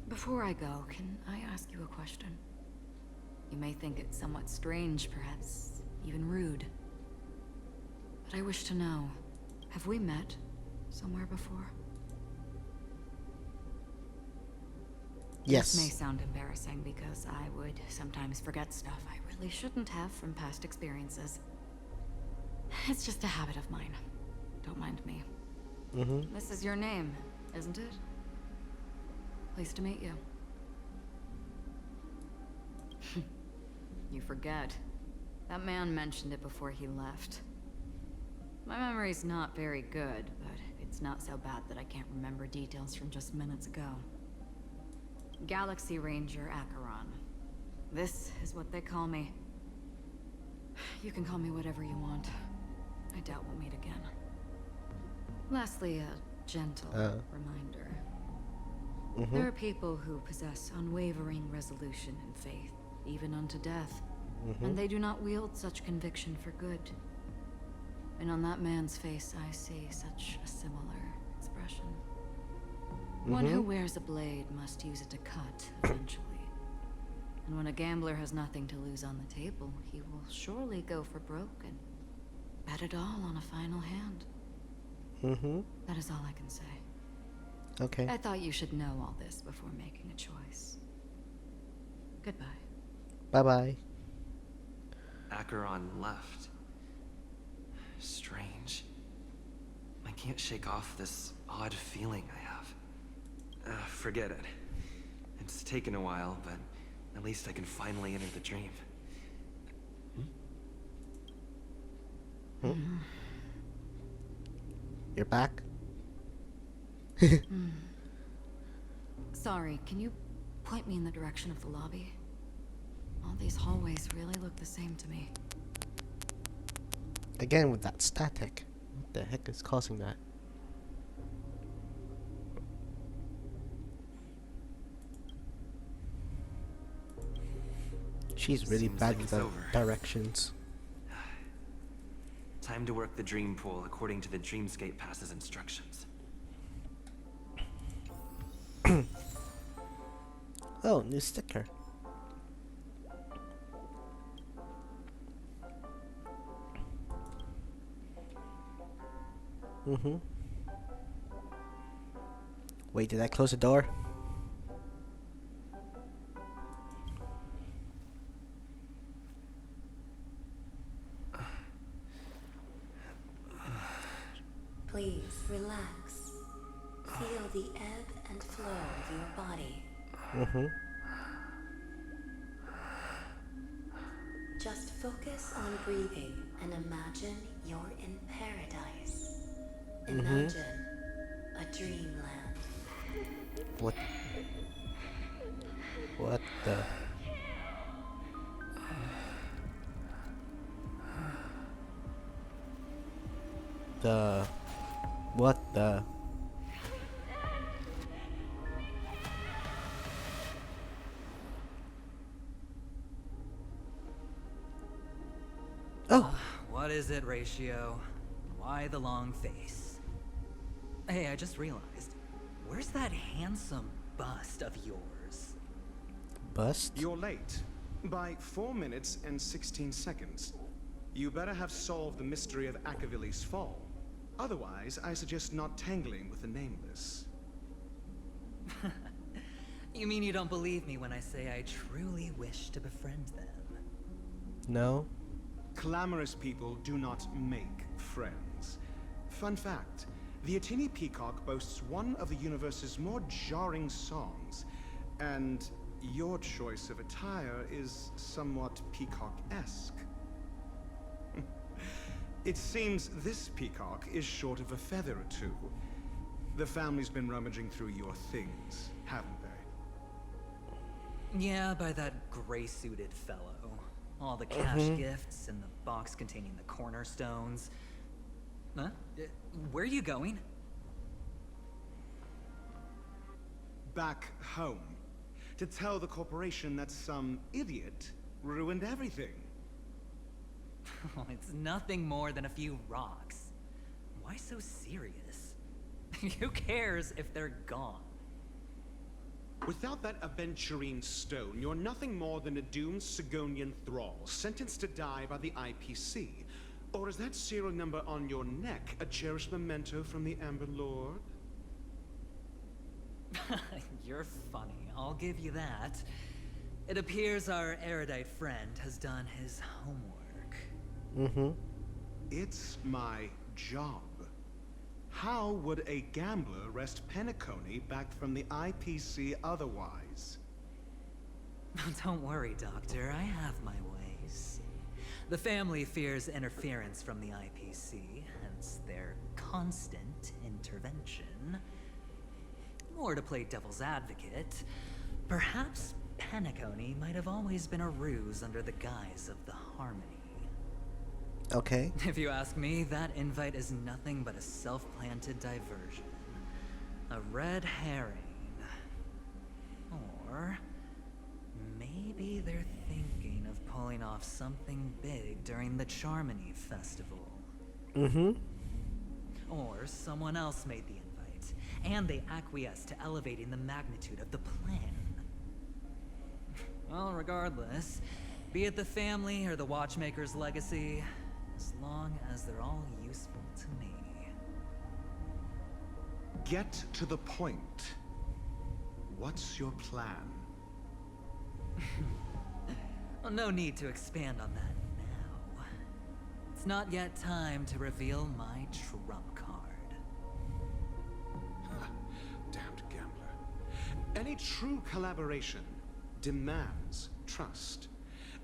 before I go, can I ask you a question? You may think it somewhat strange, perhaps even rude. But I wish to know, have we met somewhere before? Yes. This may sound embarrassing because I would sometimes forget stuff I really shouldn't have from past experiences. It's just a habit of mine. Don't mind me. Mm-hmm. This is your name, isn't it? Pleased to meet you. You forget. That man mentioned it before he left. My memory's not very good, but it's not so bad that I can't remember details from just minutes ago. Galaxy Ranger Acheron. This is what they call me. You can call me whatever you want. I doubt we'll meet again. Lastly, a gentle reminder. There are people who possess unwavering resolution and faith, even unto death. And they do not wield such conviction for good. And on that man's face, I see such a similar expression. One who wears a blade must use it to cut, eventually. And when a gambler has nothing to lose on the table, he will surely go for broke and bet it all on a final hand. That is all I can say. Okay. I thought you should know all this before making a choice. Goodbye. Bye-bye. Acheron left. Strange. I can't shake off this odd feeling I have. Forget it. It's taken a while, but at least I can finally enter the dream. You're back? Sorry, can you point me in the direction of the lobby? All these hallways really look the same to me. Again with that static. What the heck is causing that? She's really Seems bad like with it's the over. directions. Time to work the dream pool according to the Dreamscape Pass's instructions. Oh, new sticker. Wait, did I close the door? Please relax. Feel the ebb and flow of your body. Just focus on breathing and imagine you're in paradise. Imagine a dreamland. What? What the? What the? Oh! What is it, Ratio? Why the long face? Hey, I just realized. Where's that handsome bust of yours? Bust? You're late. By 4 minutes and 16 seconds. You better have solved the mystery of Akavili's fall. Otherwise, I suggest not tangling with the nameless. You mean you don't believe me when I say I truly wish to befriend them? No. Clamorous people do not make friends. Fun fact, the Atini Peacock boasts one of the universe's more jarring songs, and your choice of attire is somewhat peacock-esque. It seems this peacock is short of a feather or two. The family's been rummaging through your things, haven't they? Yeah, by that gray-suited fellow. All the cash gifts and the box containing the cornerstones. Huh? Where are you going? Back home. To tell the corporation that some idiot ruined everything. It's nothing more than a few rocks. Why so serious? Who cares if they're gone? Without that aventurine stone, you're nothing more than a doomed Sigonian thrall, sentenced to die by the IPC. Or is that serial number on your neck a cherished memento from the Amber Lord? You're funny, I'll give you that. It appears our erudite friend has done his homework. It's my job. How would a gambler wrest penacony back from the IPC otherwise? Don't worry, Doctor. I have my ways. The family fears interference from the IPC, hence their constant intervention. Or to play devil's advocate, perhaps penacony might have always been a ruse under the guise of the Harmony. Okay. If you ask me, that invite is nothing but a self-planted diversion. A red herring. Or maybe they're thinking of pulling off something big during the Charmony Festival. Mm-hmm. Or someone else made the invite, and they acquiesced to elevating the magnitude of the plan. Well, regardless, be it the family or the Watchmaker's legacy, as long as they're all useful to me. Get to the point. What's your plan? Well, no need to expand on that now. It's not yet time to reveal my trump card. Damned gambler. Any true collaboration demands trust.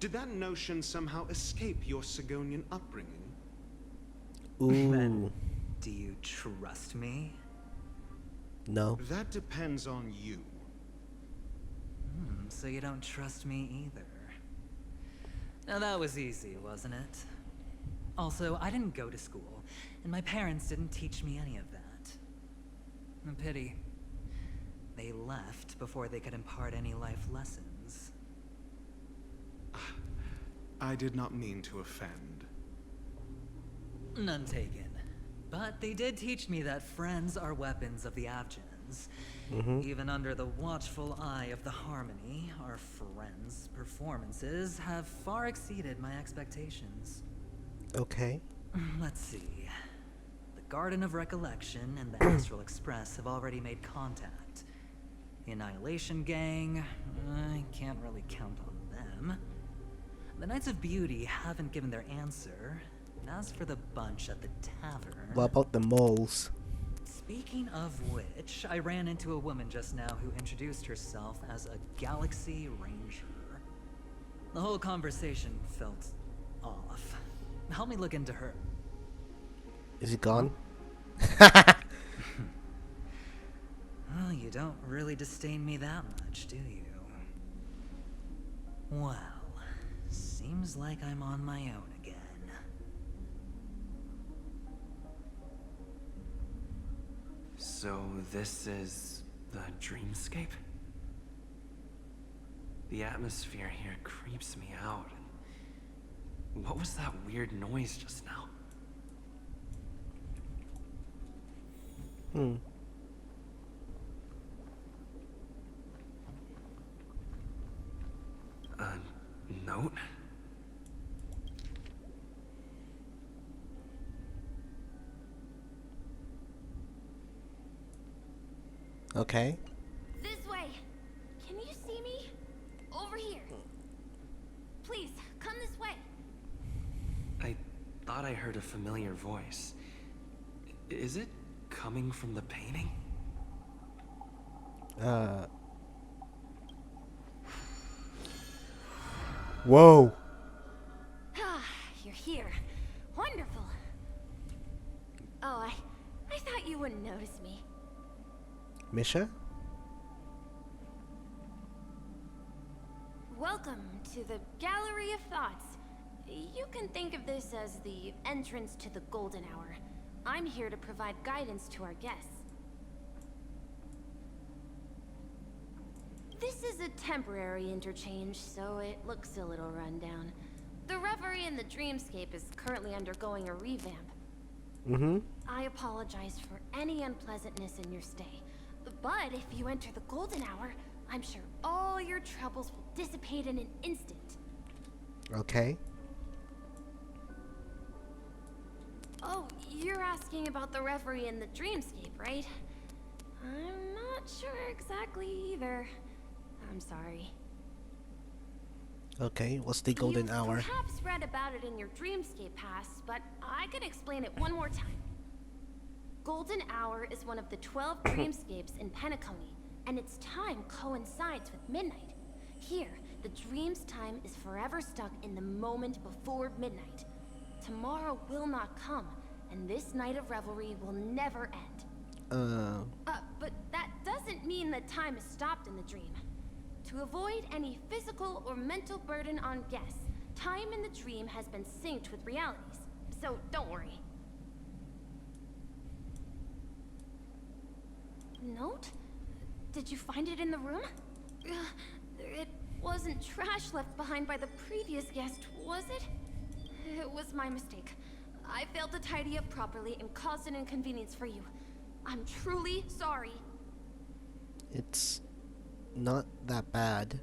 Did that notion somehow escape your Sigonian upbringing? Ooh. Do you trust me? No. That depends on you. So you don't trust me either. Now that was easy, wasn't it? Also, I didn't go to school, and my parents didn't teach me any of that. A pity. They left before they could impart any life lessons. I did not mean to offend. None taken. But they did teach me that friends are weapons of the Abgens. Even under the watchful eye of the Harmony, our friends' performances have far exceeded my expectations. Okay. Let's see. The Garden of Recollection and the Astral Express have already made contact. The Annihilation Gang, I can't really count on them. The Knights of Beauty haven't given their answer. And as for the bunch at the tavern... What about the moles? Speaking of which, I ran into a woman just now who introduced herself as a Galaxy Ranger. The whole conversation felt off. Help me look into her. Is he gone? Well, you don't really disdain me that much, do you? Well, seems like I'm on my own again. So this is the dreamscape? The atmosphere here creeps me out. And what was that weird noise just now? A note? Okay. This way. Can you see me? Over here. Please, come this way. I thought I heard a familiar voice. Is it coming from the painting? Whoa. Ah, you're here. Wonderful. Oh, I thought you wouldn't notice me. Misha? Welcome to the Gallery of Thoughts. You can think of this as the entrance to the Golden Hour. I'm here to provide guidance to our guests. This is a temporary interchange, so it looks a little rundown. The Reverie in the Dreamscape is currently undergoing a revamp. I apologize for any unpleasantness in your stay. But if you enter the Golden Hour, I'm sure all your troubles will dissipate in an instant. Okay. Oh, you're asking about the Reverie in the Dreamscape, right? I'm not sure exactly either. I'm sorry. Okay, what's the Golden Hour? You've perhaps read about it in your Dreamscape past, but I can explain it one more time. Golden Hour is one of the 12 dreamscapes in Penacony, and its time coincides with midnight. Here, the dream's time is forever stuck in the moment before midnight. Tomorrow will not come, and this night of revelry will never end. But that doesn't mean that time is stopped in the dream. To avoid any physical or mental burden on guests, time in the dream has been synced with realities, so don't worry. Note? Did you find it in the room? It wasn't trash left behind by the previous guest, was it? It was my mistake. I failed to tidy up properly and caused an inconvenience for you. I'm truly sorry. It's not that bad.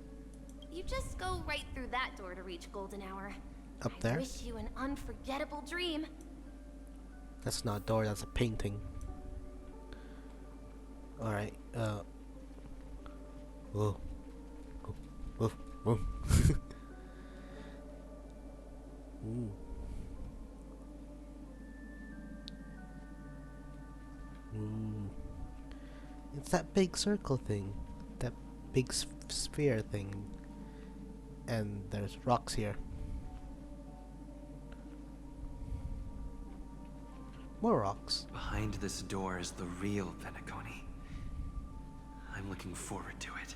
You just go right through that door to reach Golden Hour. Up there? I wish you an unforgettable dream. That's not a door, that's a painting. Alright, whoa. Whoa, whoa. Ooh. It's that big circle thing. That big sphere thing. And there's rocks here. More rocks. Behind this door is the real penacony. I'm looking forward to it.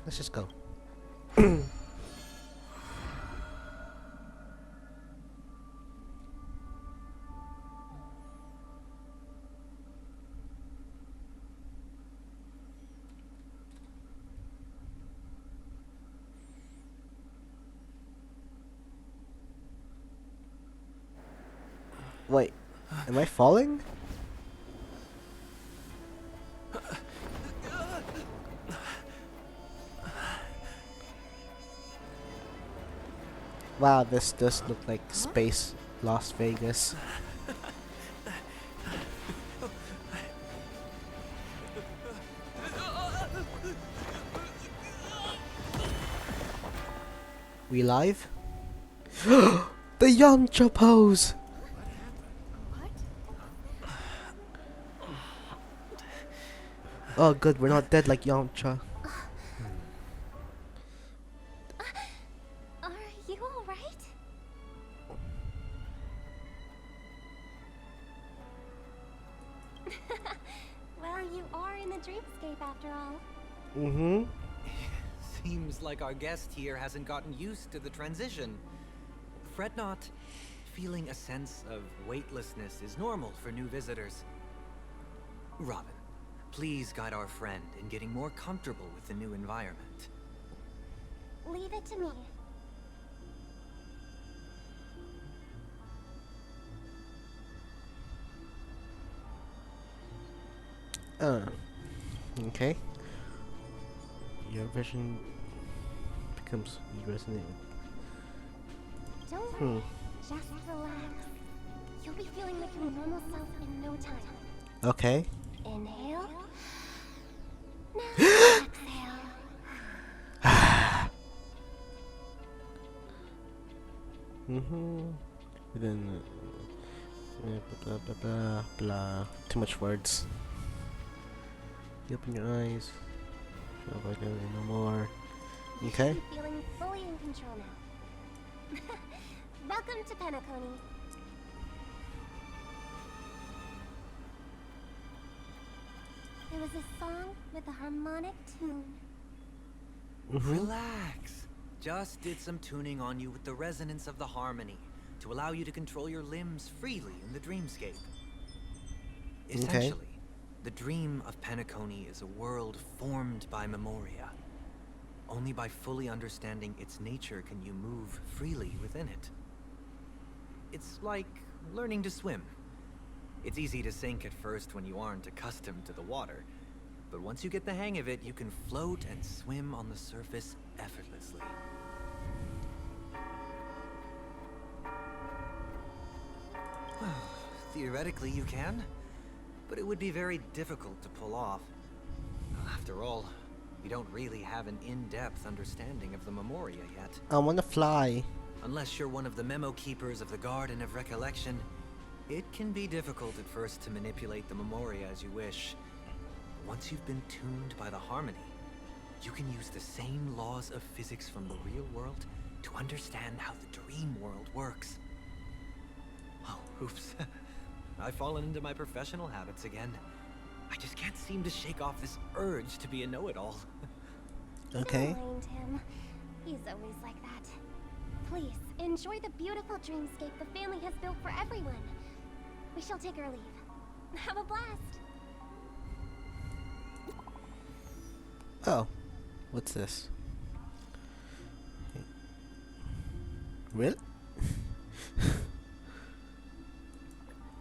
Let's just go. Wait, am I falling? Wow, this does look like space Las Vegas. We live? The Yamcha pose! Oh good, we're not dead like Yamcha. Are you alright? Well, you are in the dreamscape after all. Mm-hmm. Seems like our guest here hasn't gotten used to the transition. Fret not. Feeling a sense of weightlessness is normal for new visitors. Robin, please guide our friend in getting more comfortable with the new environment. Leave it to me. Okay. Your vision becomes resonant. Don't worry. Just relax. You'll be feeling like your normal self in no time. Okay. Inhale. Now exhale. Then blah blah blah blah. Too much words. You open your eyes. Feel like no more. Okay. You should be feeling fully in control now. Welcome to Penacony. It was a song with a harmonic tune. Relax. Just did some tuning on you with the resonance of the harmony to allow you to control your limbs freely in the dreamscape. Essentially, the dream of Penacony is a world formed by memoria. Only by fully understanding its nature can you move freely within it. It's like learning to swim. It's easy to sink at first when you aren't accustomed to the water, but once you get the hang of it, you can float and swim on the surface effortlessly. Theoretically, you can, but it would be very difficult to pull off. After all, we don't really have an in-depth understanding of the memoria yet. I wanna fly. Unless you're one of the memo keepers of the Garden of Recollection, it can be difficult at first to manipulate the memoria as you wish. But once you've been tuned by the harmony, you can use the same laws of physics from the real world to understand how the dream world works. Oh, oops. I've fallen into my professional habits again. I just can't seem to shake off this urge to be a know-it-all. Okay. Don't mind him. He's always like that. Please, enjoy the beautiful dreamscape the family has built for everyone. We shall take our leave. Have a blast. Oh, what's this? Really?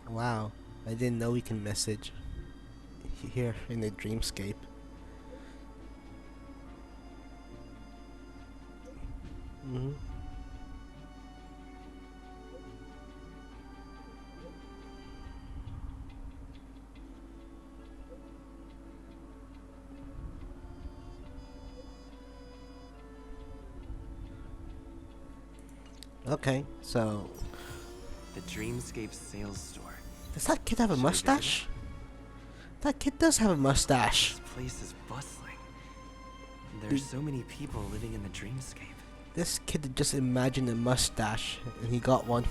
Wow, I didn't know we can message here in the dreamscape. Okay, so The Dreamscape sales store. does that kid have a mustache? That kid does have a mustache. This place is bustling. There's so many people living in the dreamscape. This kid just imagined a mustache and he got one.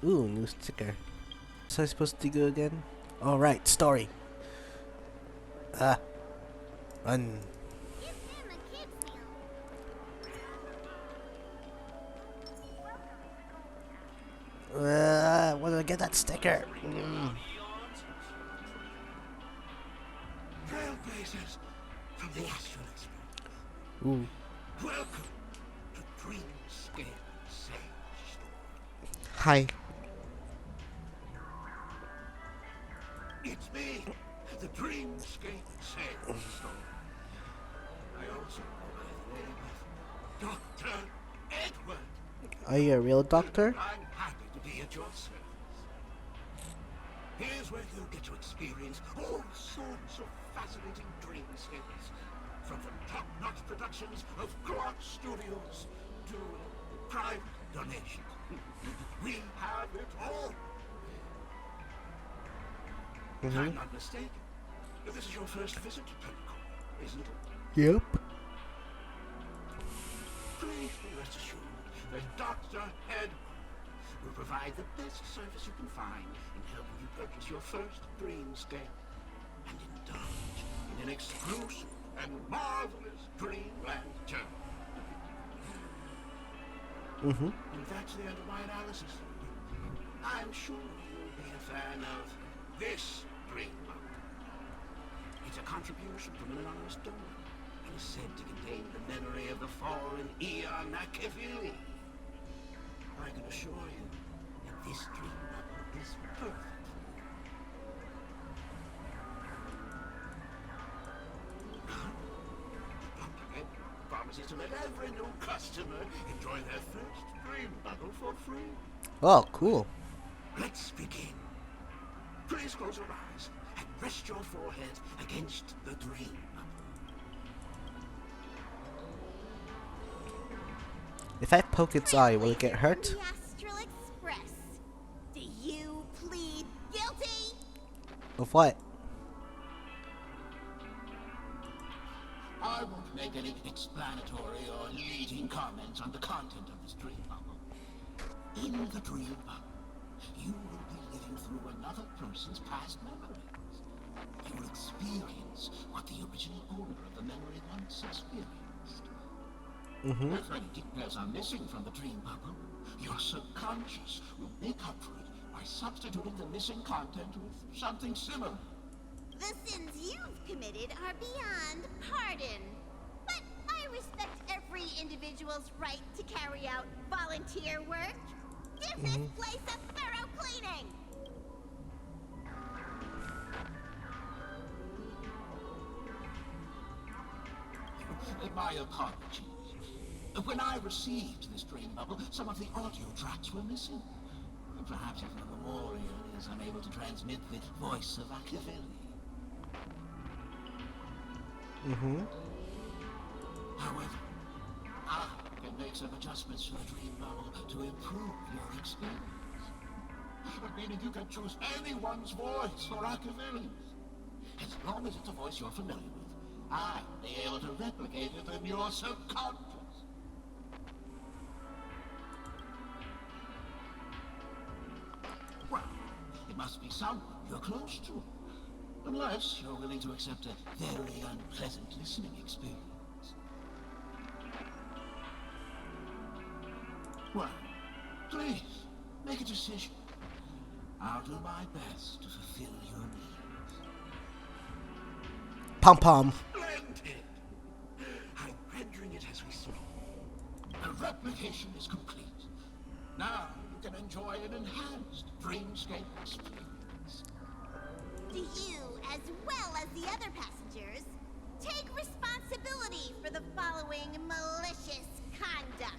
Ooh, new sticker. What's I supposed to do again? Alright, story. Run. Where do I get that sticker? Trailblazers from the Astral Express. Ooh. Welcome to Dreamscape Sage Store. Hi. It's me, the Dreamscape Sage Store. I also go by the name of Dr. Edward. Are you a real doctor? I'm happy to be at your service. Here's where you'll get to experience all sorts of fascinating dreamscapes. From the top-notch productions of Clark Studios to private donations. We have it all. If I'm not mistaken, this is your first visit to Penacony, isn't it? Yep. Please be rest assured that Dr. Ed will provide the best service you can find in helping you purchase your first dreamscape and indulge in an exclusive and marvelous dreamland journey. And that's the end of my analysis. I'm sure you'll be a fan of this dream bubble. It's a contribution from an anonymous donor and is said to contain the memory of the fallen Eon Machiavelli. I can assure you that this dream bubble is perfect. Dr. Ed promises to let every new customer enjoy their first dream bubble for free. Oh, cool. Let's begin. Please close your eyes and rest your forehead against the dream bubble. If I poke its eye, will it get hurt? The Astral Express. Do you plead guilty? Of what? I won't make any explanatory or leading comments on the content of this dream bubble. In the dream bubble, you will be living through another person's past memories. You will experience what the original owner of the memory once experienced. If any details are missing from the dream bubble, your subconscious will make up for it by substituting the missing content with something similar. The sins you've committed are beyond pardon. But I respect every individual's right to carry out volunteer work. Give this place a thorough cleaning. My apologies. When I received this dream bubble, some of the audio tracks were missing. Perhaps even the memorial is unable to transmit the voice of Machiavelli. However, I can make some adjustments to the dream bubble to improve your experience. Meaning you can choose anyone's voice for Archivillion's. As long as it's a voice you're familiar with, I'll be able to replicate it in your subconscious. Well, it must be someone you're close to. Unless you're willing to accept a very unpleasant listening experience. Well, please, make a decision. I'll do my best to fulfill your needs. Pom pom. Splendid! I'm rendering it as we speak. The replication is complete. Now you can enjoy an enhanced dreamscape experience. Do you, as well as the other passengers, take responsibility for the following malicious conduct?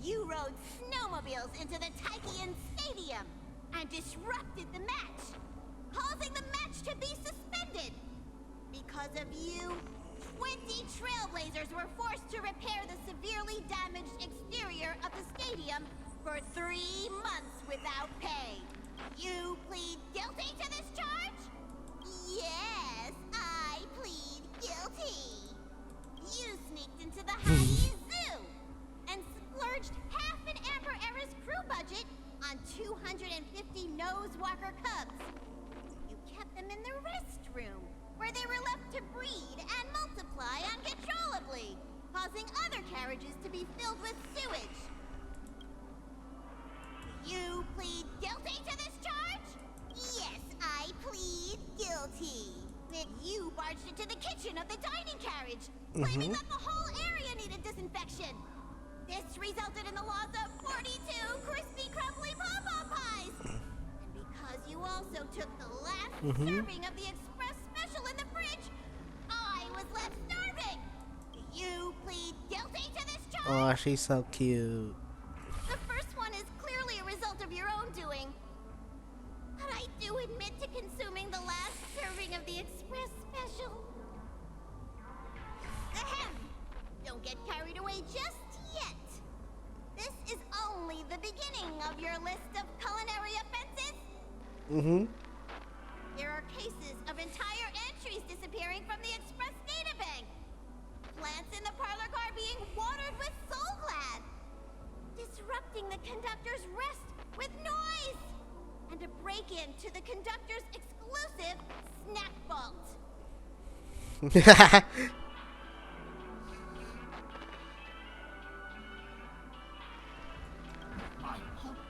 You rode snowmobiles into the Taikian Stadium and disrupted the match, causing the match to be suspended. Because of you, 20 trailblazers were forced to repair the severely damaged exterior of the stadium for 3 months without pay. You plead guilty to this charge? Yes, I plead guilty. You sneaked into the Hawaii Zoo and splurged half an Amber Era's crew budget on 250 Nosewalker cubs. You kept them in the restroom, where they were left to breed and multiply uncontrollably, causing other carriages to be filled with sewage. You plead guilty to this charge? Yes, I plead guilty. Then you barged into the kitchen of the dining carriage, claiming that the whole area needed disinfection. This resulted in the loss of 42 crispy, crumbly pom-pom pies. And because you also took the last serving of the express special in the fridge, I was left starving. You plead guilty to this charge? Oh, she's so cute. The first one is clearly a result of your own doing. But I do admit to consuming the last serving of the express special. Ahem! Don't get carried away just yet. This is only the beginning of your list of culinary offenses. There are cases of entire entries disappearing from the express databank. Plants in the parlor car being watered with Soul Glad. Disrupting the conductor's rest with noise. And a break-in to the conductor's exclusive snack vault. My apology.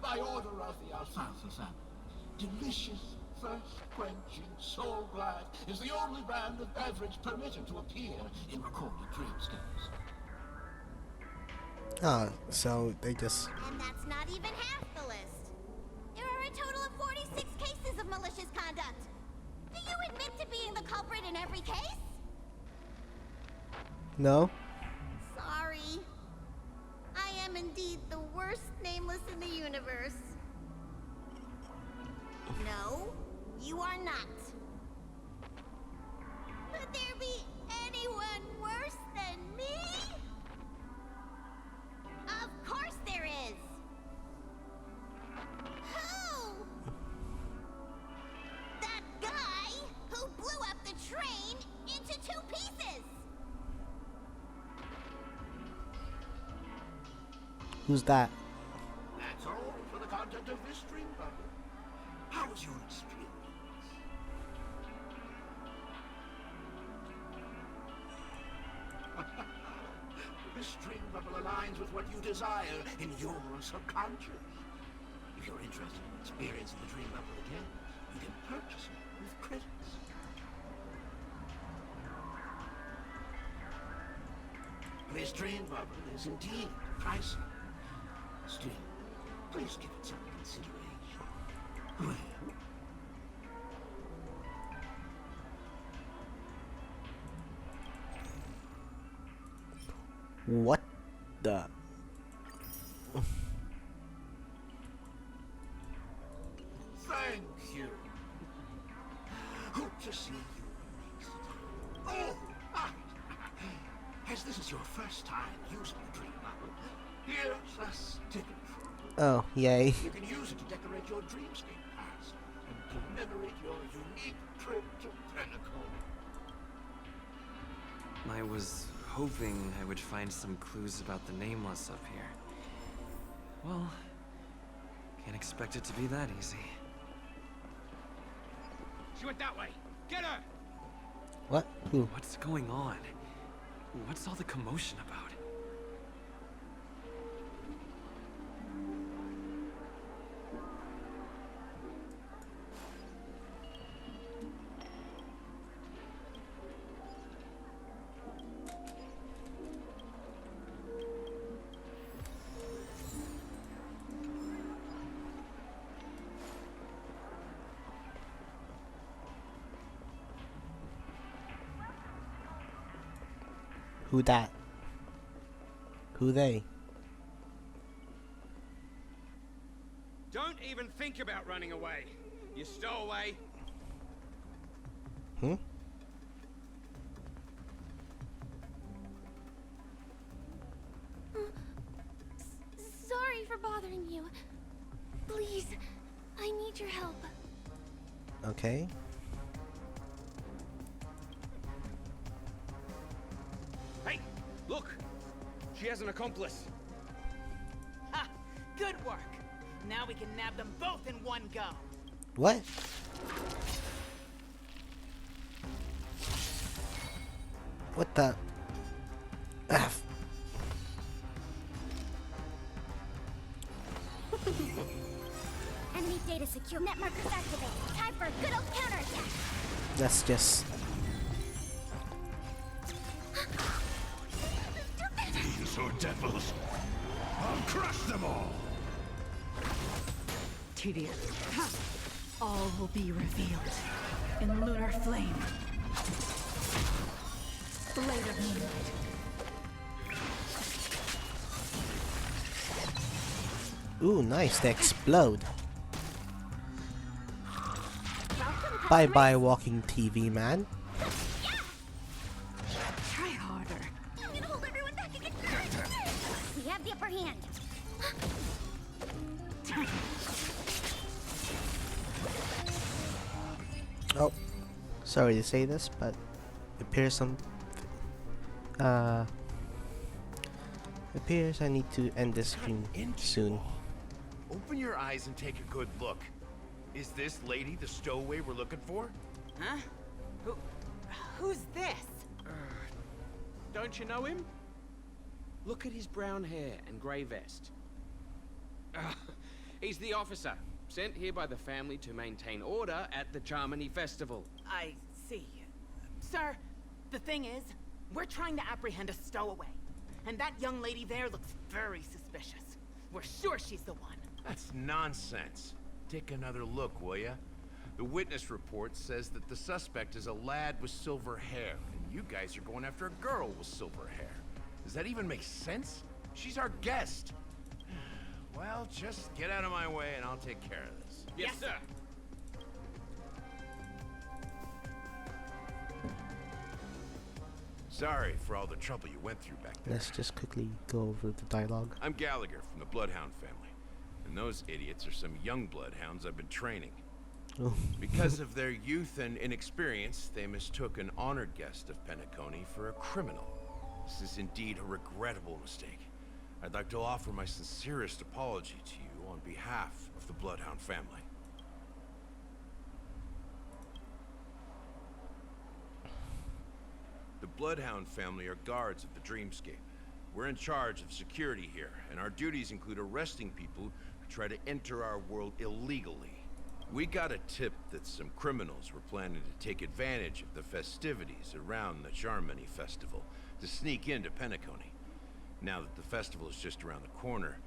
By order of the Alfalfa family, delicious, thirst-quenching Soul Glad is the only brand of beverage permitted to appear in recorded dreamscapes. Oh, so they just... And that's not even half the list. There are a total of 46 cases of malicious conduct. Do you admit to being the culprit in every case? No? Sorry. I am indeed the worst nameless in the universe. No, you are not. Could there be anyone worse than me? Of course there is. Who? That guy who blew up the train into 2 pieces. Who's that? That's all for the content of this dream bubble. How was your experience? This dream bubble aligns with what you desire in your subconscious. If you're interested in experiencing the dream bubble again, you can purchase it with credits. This dream bubble is indeed pricey. Still, please give it some consideration. Well, What the? thank you. Hope to see you next time. Oh, right. As this is your first time using the dream bubble, here's a sticker for you. Oh, yay. You can use it to decorate your dreamscape past and commemorate your unique trip to Penacony. I was hoping I would find some clues about the Nameless up here. Well, can't expect it to be that easy. She went that way. Get her! What? Who? What's going on? What's all the commotion about? Who that? Who they? Don't even think about running away. You stowaway. Hmm? Sorry for bothering you. Please, I need your help. Okay. Hey, look! She has an accomplice. Ha! Good work. Now we can nab them both in one go. What? What the? Ah. Enemy data secure. Net markers activated. Time for a good old counterattack. That's just. These are devils. I'll crush them all. Tedious. All will be revealed in lunar flame. Blade of moonlight. Ooh, nice. They explode. Bye bye, walking TV man. Try harder. I'm gonna hold everyone back and get hurt. We have the upper hand. Oh, sorry to say this, but it appears appears I need to end this stream soon. Open your eyes and take a good look. Is this lady the stowaway we're looking for? Huh? Who's this? Don't you know him? Look at his brown hair and grey vest. He's the officer, sent here by the family to maintain order at the Charmony Festival. I see. Sir, the thing is, we're trying to apprehend a stowaway. And that young lady there looks very suspicious. We're sure she's the one. That's nonsense. Take another look, will ya? The witness report says that the suspect is a lad with silver hair, and you guys are going after a girl with silver hair. Does that even make sense? She's our guest. Well, just get out of my way and I'll take care of this. Yes, sir. Sorry for all the trouble you went through back there. Let's just quickly go over the dialogue. I'm Gallagher from the Bloodhound family, and those idiots are some young bloodhounds I've been training. Oh. Because of their youth and inexperience, they mistook an honored guest of Penacony for a criminal. This is indeed a regrettable mistake. I'd like to offer my sincerest apology to you on behalf of the Bloodhound family. The Bloodhound family are guards of the Dreamscape. We're in charge of security here, and our duties include arresting people who try to enter our world illegally. We got a tip that some criminals were planning to take advantage of the festivities around the Charmony Festival to sneak into Penacony. Now that the festival is just around the corner,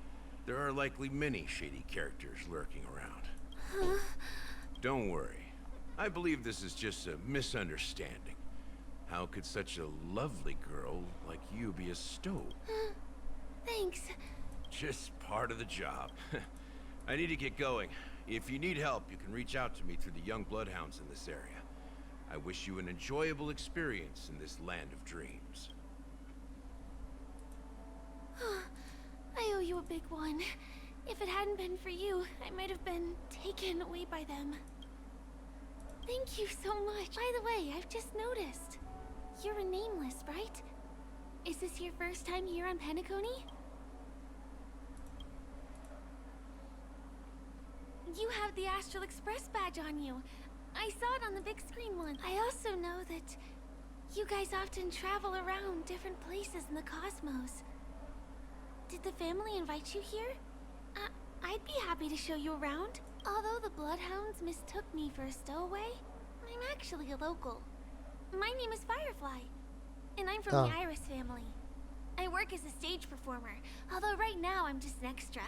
there are likely many shady characters lurking around. Don't worry. I believe this is just a misunderstanding. How could such a lovely girl like you be a stow? Thanks. Just part of the job. I need to get going. If you need help, you can reach out to me through the young bloodhounds in this area. I wish you an enjoyable experience in this land of dreams. you a big one. If it hadn't been for you, I might have been taken away by them. Thank you so much. By the way, I've just noticed. You're a nameless, right? Is this your first time here on Penacony? You have the Astral Express badge on you. I saw it on the big screen once. I also know that you guys often travel around different places in the cosmos. Did the family invite you here? I'd be happy to show you around. Although the Bloodhounds mistook me for a stowaway, I'm actually a local. My name is Firefly, and I'm from the Iris family. I work as a stage performer, although right now I'm just an extra.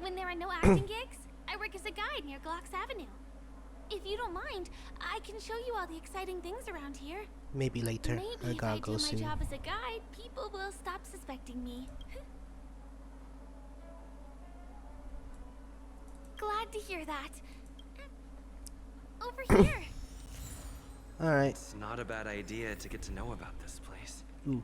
When there are no acting gigs, I work as a guide near Glocks Avenue. If you don't mind, I can show you all the exciting things around here. Maybe later. Maybe I gotta if I go do soon. my job as a guide, people will stop suspecting me. Glad to hear that. Over here. Alright. It's not a bad idea to get to know about this place. Ooh.